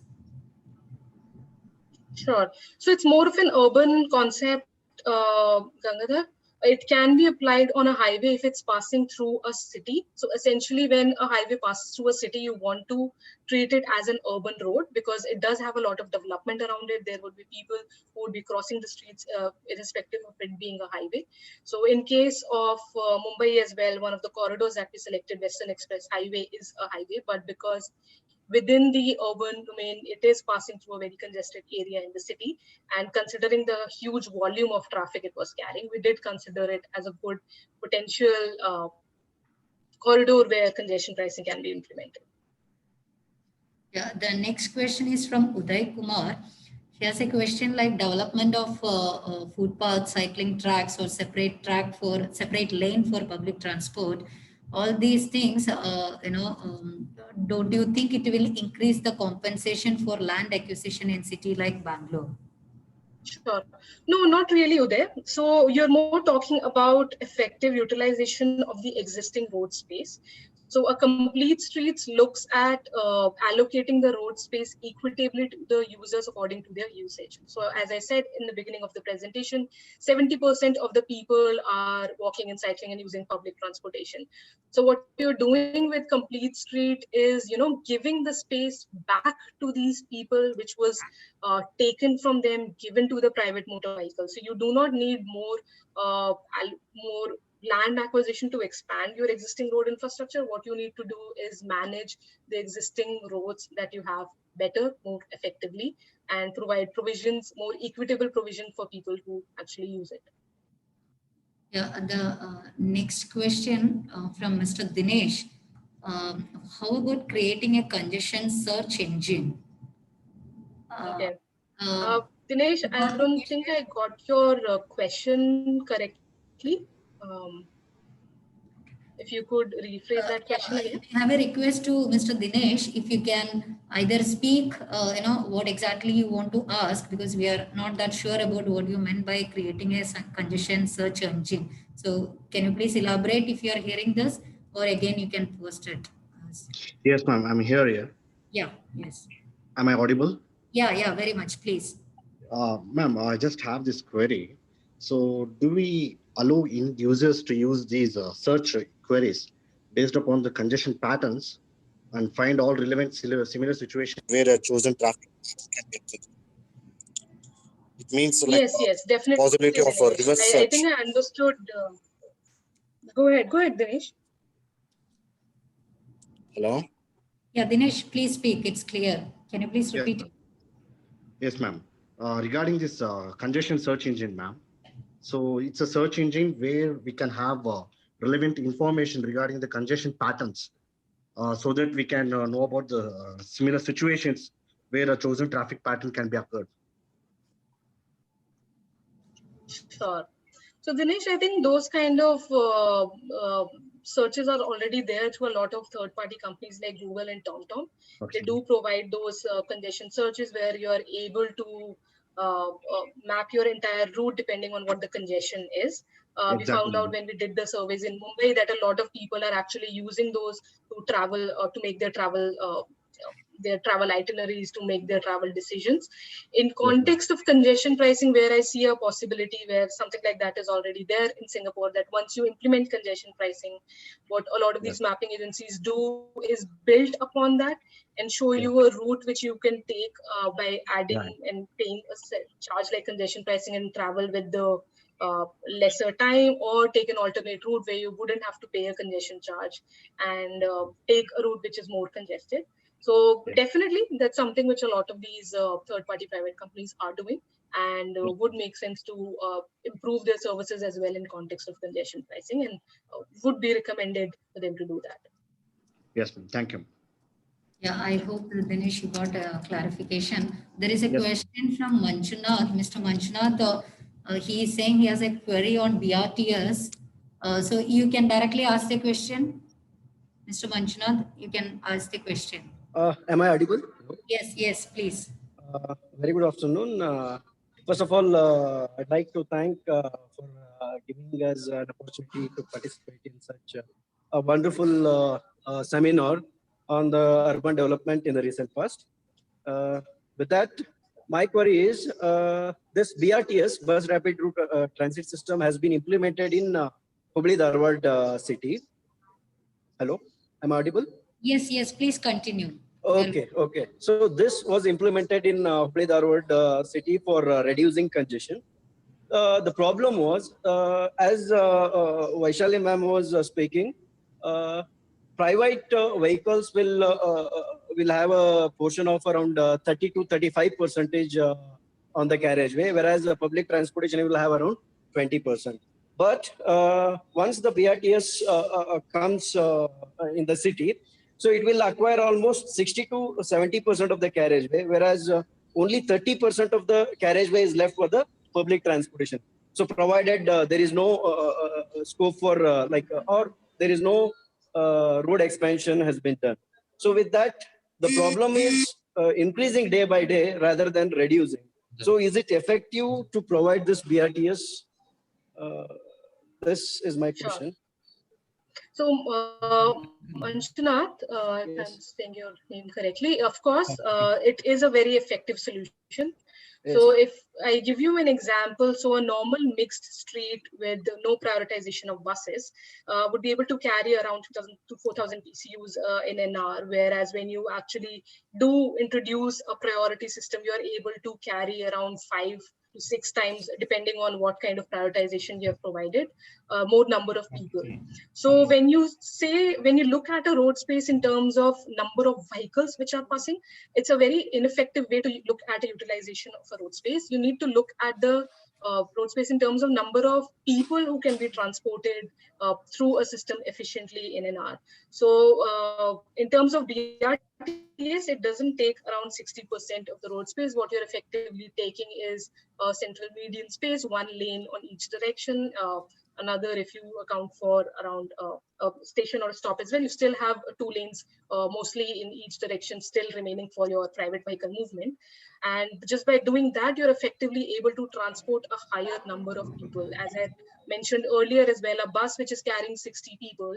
Speaker 1: Sure. So it's more of an urban concept, Gangadhar. It can be applied on a highway if it's passing through a city. So essentially, when a highway passes through a city, you want to treat it as an urban road because it does have a lot of development around it. There would be people who would be crossing the streets, irrespective of it being a highway. So in case of Mumbai as well, one of the corridors that we selected, Western Express Highway, is a highway, but because within the urban domain, it is passing through a very congested area in the city. And considering the huge volume of traffic it was carrying, we did consider it as a good potential corridor where congestion pricing can be implemented.
Speaker 3: Yeah, the next question is from Uday Kumar. He has a question like development of footpath, cycling tracks, or separate lane for public transport. All these things, don't you think it will increase the compensation for land acquisition in city like Bangalore?
Speaker 1: Sure. No, not really, Uday. So you're more talking about effective utilization of the existing road space. So a complete streets looks at allocating the road space equitably to the users according to their usage. So as I said in the beginning of the presentation, 70% of the people are walking and cycling and using public transportation. So what you're doing with complete street is, giving the space back to these people, which was taken from them, given to the private motor vehicle. So you do not need more land acquisition to expand your existing road infrastructure. What you need to do is manage the existing roads that you have better, more effectively, and provide provisions, more equitable provision for people who actually use it.
Speaker 3: Yeah, the next question from Mr. Dinesh. How about creating a congestion search engine?
Speaker 1: Okay. Dinesh, I don't think I got your question correctly. If you could rephrase that question again.
Speaker 3: I have a request to Mr. Dinesh, if you can either speak, what exactly you want to ask, because we are not that sure about what you meant by creating a congestion search engine. So can you please elaborate if you are hearing this, or again you can post it?
Speaker 4: Yes, ma'am, I'm here. Yeah.
Speaker 3: Yeah, yes.
Speaker 4: Am I audible?
Speaker 3: Yeah, very much, please.
Speaker 4: Ma'am, I just have this query. So do we allow users to use these search queries based upon the congestion patterns and find all relevant similar situations where a chosen traffic can be observed. It means like
Speaker 1: Yes, definitely,
Speaker 4: possibility of a
Speaker 1: Dinesh.
Speaker 4: reverse
Speaker 1: I
Speaker 4: search.
Speaker 1: think I understood. Go ahead, Dinesh.
Speaker 4: Hello?
Speaker 3: Yeah, Dinesh, please speak. It's clear. Can you please
Speaker 4: Yes,
Speaker 3: repeat
Speaker 4: ma'am.
Speaker 3: it?
Speaker 4: Yes, ma'am. Regarding this congestion search engine, ma'am. So it's a search engine where we can have relevant information regarding the congestion patterns, so that we can know about the similar situations where a chosen traffic pattern can be occurred.
Speaker 1: Sure. So Dinesh, I think those kind of searches are already there through a lot of third-party companies like Google and TomTom. They
Speaker 4: Okay.
Speaker 1: do provide those congestion searches where you are able to map your entire route depending on what the congestion is. We
Speaker 4: Exactly,
Speaker 1: found out
Speaker 4: ma'am.
Speaker 1: when we did the surveys in Mumbai that a lot of people are actually using those to travel to make their travel itineraries, to make their travel decisions. In
Speaker 4: Yes, ma'am.
Speaker 1: context of congestion pricing, where I see a possibility where something like that is already there in Singapore, that once you implement congestion pricing, what a lot of
Speaker 4: Yes.
Speaker 1: these mapping agencies do is build upon that and show you
Speaker 4: Yes.
Speaker 1: a route which you can take by adding
Speaker 4: Yeah.
Speaker 1: and paying a charge like congestion pricing and travel with the lesser time, or take an alternate route where you wouldn't have to pay a congestion charge and take a route which is more congested. So
Speaker 4: Yes.
Speaker 1: definitely that's something which a lot of these third-party private companies are doing, and
Speaker 4: Yes.
Speaker 1: would make sense to improve their services as well in context of congestion pricing, and would be recommended for them to do that.
Speaker 4: Yes, ma'am. Thank you.
Speaker 3: Yeah, I hope Dinesh you got a clarification. There is a
Speaker 4: Yes, ma'am.
Speaker 3: question from Manchunath. Mr. Manchunath, he is saying he has a query on BRTS. So you can directly ask the question. Mr. Manchunath, you can ask the question.
Speaker 5: Am I audible?
Speaker 3: Yes, please.
Speaker 5: Very good afternoon. First of all, I'd like to thank for giving us an opportunity to participate in such a wonderful seminar on the urban development in the recent past. With that, my query is this BRTS, Bus Rapid Route Transit System, has been implemented in Hubli Dharwad city. Hello, am I audible?
Speaker 3: Yes, please continue.
Speaker 5: Okay. So this was implemented in Hubli Dharwad city for reducing congestion. The problem was, as Vaishali ma'am was speaking, private vehicles will have a portion of around 30 to 35% on the carriageway, whereas public transportation will have around 20%. But once the BRTS comes in the city, so it will acquire almost 60 to 70% of the carriageway, whereas only 30% of the carriageway is left for the public transportation. So provided there is no scope for or there is no road expansion has been done. So with that, the problem is increasing day by day rather than reducing. So is it effective to provide this BRTS? Uh, this is my
Speaker 1: Sure.
Speaker 5: question.
Speaker 1: So, Manjunath, if I'm
Speaker 5: Yes.
Speaker 1: saying your name correctly, of course, it is a very effective solution. So,
Speaker 5: Yes.
Speaker 1: if I give you an example, so a normal mixed street with no prioritization of buses would be able to carry around 2,000 to 4,000 PCUs in an hour, whereas when you actually do introduce a priority system, you are able to carry around 5 to 6 times, depending on what kind of prioritization you have provided, more number of people. So when you look at a road space in terms of number of vehicles which are passing, it's a very ineffective way to look at a utilization of a road space. You need to look at the road space in terms of number of people who can be transported through a system efficiently in an hour. So in terms of BRTS, it doesn't take around 60% of the road space. What you're effectively taking is a central median space, one lane on each direction. Another, if you account for around a station or a stop as well, you still have 2 lanes, mostly in each direction, still remaining for your private vehicle movement. And just by doing that, you're effectively able to transport a higher number of people. As I mentioned earlier as well, a bus which is carrying 60 people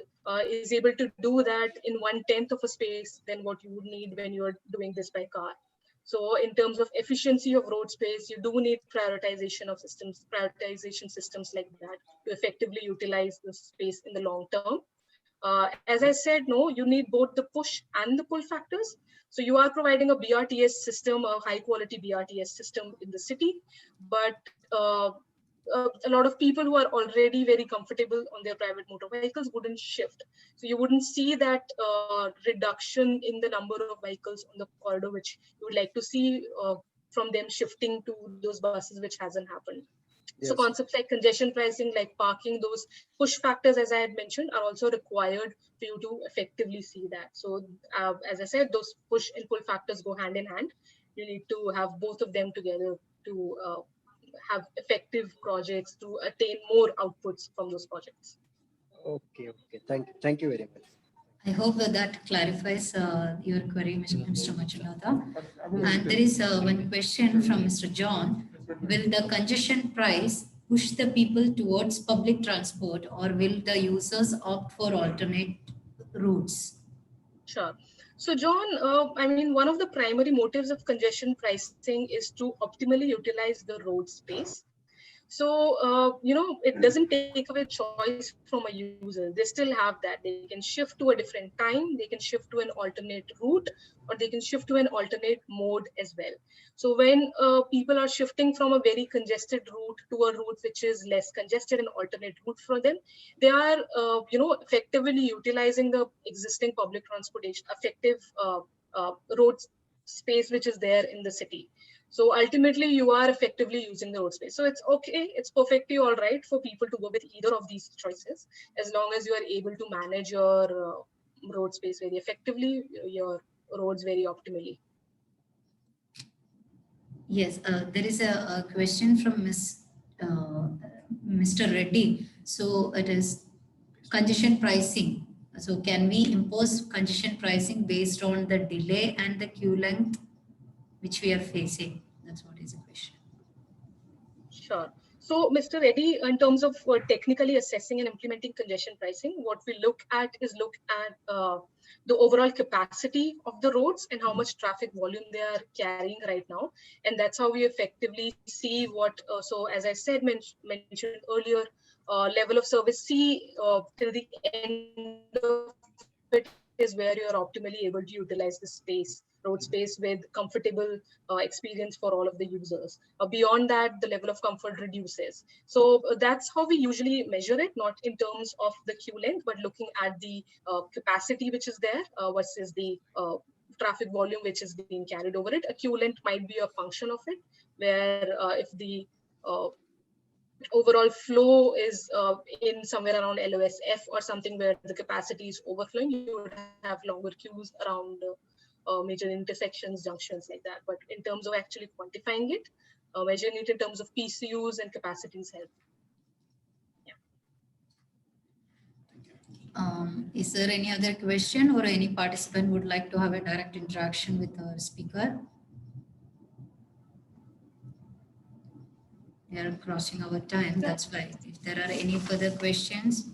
Speaker 1: is able to do that in 1/10 of a space than what you would need when you're doing this by car. So in terms of efficiency of road space, you do need prioritization systems like that to effectively utilize the space in the long term. As I said, no, you need both the push and the pull factors. So you are providing a BRTS system, a high quality BRTS system in the city, but a lot of people who are already very comfortable on their private motor vehicles wouldn't shift. So you wouldn't see that reduction in the number of vehicles on the corridor, which you would like to see from them shifting to those buses, which hasn't happened. So
Speaker 5: Yes.
Speaker 1: concepts like congestion pricing, like parking, those push factors, as I had mentioned, are also required for you to effectively see that. So as I said, those push and pull factors go hand in hand. You need to have both of them together to have effective projects to attain more outputs from those projects.
Speaker 5: Okay. Okay. Thank you very much.
Speaker 3: I hope that clarifies your query, Mr. Machulata. And there is one question from Mr. John. Will the congestion price push the people towards public transport, or will the users opt for alternate routes?
Speaker 1: Sure. So, John, I mean, one of the primary motives of congestion pricing is to optimally utilize the road space. So, it doesn't take away choice from a user. They still have that. They can shift to a different time, they can shift to an alternate route, or they can shift to an alternate mode as well. So when people are shifting from a very congested route to a route which is less congested, an alternate route for them, they are, effectively utilizing the existing public transportation, effective road space which is there in the city. So ultimately, you are effectively using the road space. So it's okay. It's perfectly all right for people to go with either of these choices, as long as you are able to manage your road space very effectively, your roads very optimally.
Speaker 3: Yes, there is a question from Mr. Reddy. So it is congestion pricing. So can we impose congestion pricing based on the delay and the queue length which we are facing? That's what is the question.
Speaker 1: Sure. So, Mr. Reddy, in terms of technically assessing and implementing congestion pricing, what we look at is the overall capacity of the roads and how much traffic volume they are carrying right now. And that's how we effectively see what, so as I said, mentioned earlier, level of service C till the end of it is where you're optimally able to utilize the space, road space with comfortable experience for all of the users. Beyond that, the level of comfort reduces. So that's how we usually measure it, not in terms of the queue length, but looking at the capacity which is there versus the traffic volume which is being carried over it. A queue length might be a function of it, where if the overall flow is in somewhere around LOSF or something where the capacity is overflowing, you would have longer queues around major intersections, junctions like that. But in terms of actually quantifying it, measuring it in terms of PCUs and capacities help.
Speaker 3: Is there any other question, or any participant would like to have a direct interaction with our speaker? We are crossing our time, that's why. If there are any further questions,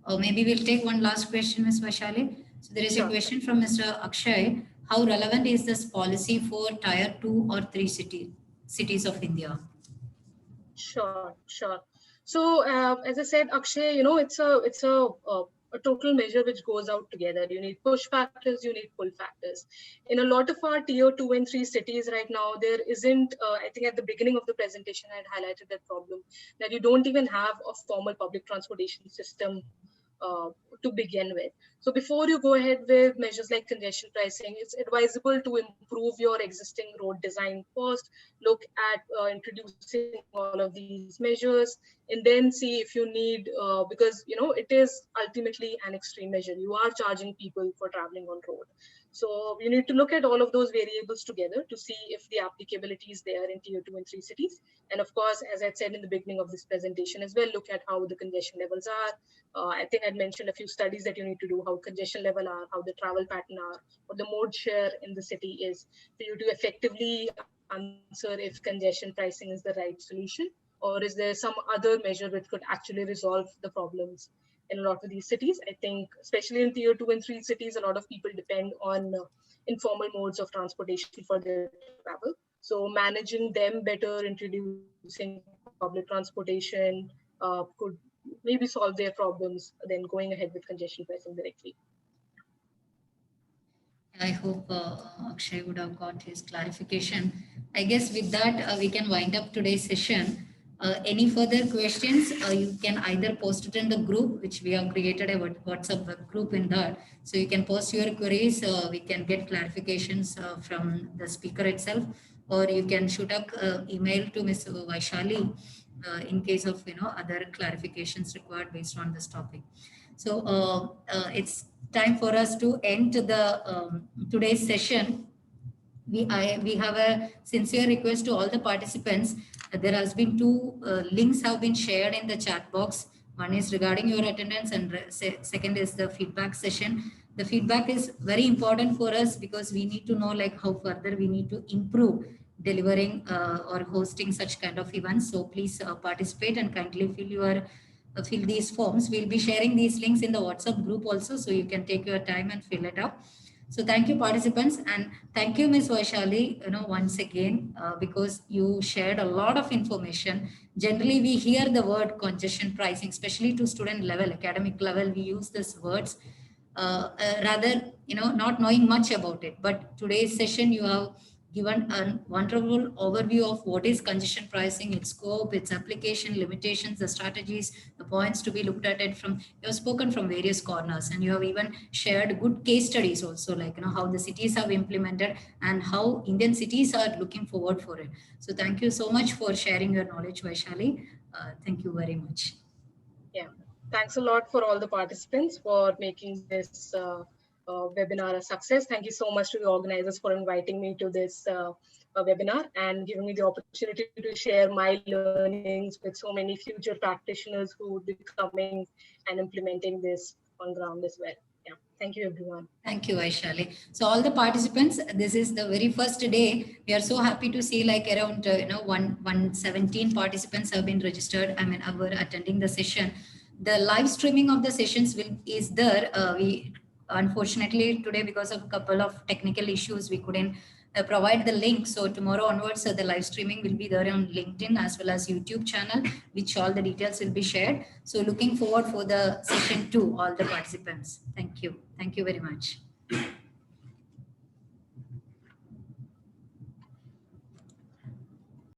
Speaker 3: or maybe we'll take one last question, Ms. Vaishali. So there is a question from Mr. Akshay. How relevant is this policy for tier 2 or 3 cities of India?
Speaker 1: Sure. So as I said, Akshay, it's a total measure which goes out together. You need push factors, you need pull factors. In a lot of our tier 2 and 3 cities right now, there isn't, I think at the beginning of the presentation, I had highlighted that problem, that you don't even have a formal public transportation system to begin with. So before you go ahead with measures like congestion pricing, it's advisable to improve your existing road design first, look at introducing all of these measures, and then see if you need, because, it is ultimately an extreme measure. You are charging people for traveling on road. So you need to look at all of those variables together to see if the applicability is there in tier 2 and 3 cities. And of course, as I said in the beginning of this presentation as well, look at how the congestion levels are. I think I'd mentioned a few studies that you need to do, how congestion level are, how the travel pattern are, what the mode share in the city is, for you to effectively answer if congestion pricing is the right solution, or is there some other measure which could actually resolve the problems in a lot of these cities. I think, especially in tier 2 and 3 cities, a lot of people depend on informal modes of transportation for their travel. So managing them better, introducing public transportation could maybe solve their problems than going ahead with congestion pricing directly.
Speaker 3: I hope Akshay would have got his clarification. I guess with that, we can wind up today's session. Any further questions, you can either post it in the group, which we have created a WhatsApp web group in that. So you can post your queries. We can get clarifications from the speaker itself, or you can shoot up email to Ms. Vaishali in case of other clarifications required based on this topic. So it's time for us to end the today's session. We have a sincere request to all the participants. There has been two links have been shared in the chat box. One is regarding your attendance, and second is the feedback session. The feedback is very important for us because we need to know like how further we need to improve delivering or hosting such kind of events. So please participate and kindly fill these forms. We'll be sharing these links in the WhatsApp group also, so you can take your time and fill it up. So thank you, participants, and thank you, Ms. Vaishali, once again, because you shared a lot of information. Generally, we hear the word congestion pricing, especially to student level, academic level, we use these words, rather, not knowing much about it. But today's session, you have given a wonderful overview of what is congestion pricing, its scope, its application, limitations, the strategies, the points to be looked at it from. You have spoken from various corners, and you have even shared good case studies also, like how the cities have implemented and how Indian cities are looking forward for it. So thank you so much for sharing your knowledge, Vaishali. Thank you very much.
Speaker 1: Yeah, thanks a lot for all the participants for making this webinar a success. Thank you so much to the organizers for inviting me to this webinar and giving me the opportunity to share my learnings with so many future practitioners who would be coming and implementing this on ground as well. Yeah, thank you everyone.
Speaker 3: Thank you, Vaishali. So all the participants, this is the very first day. We are so happy to see like around 117 participants have been registered. I mean, were attending the session. The live streaming of the sessions is there. We unfortunately today, because of a couple of technical issues, we couldn't provide the link. So tomorrow onwards, the live streaming will be there on LinkedIn as well as YouTube channel, which all the details will be shared. So looking forward for the session 2, all the participants. Thank you. Thank you very much.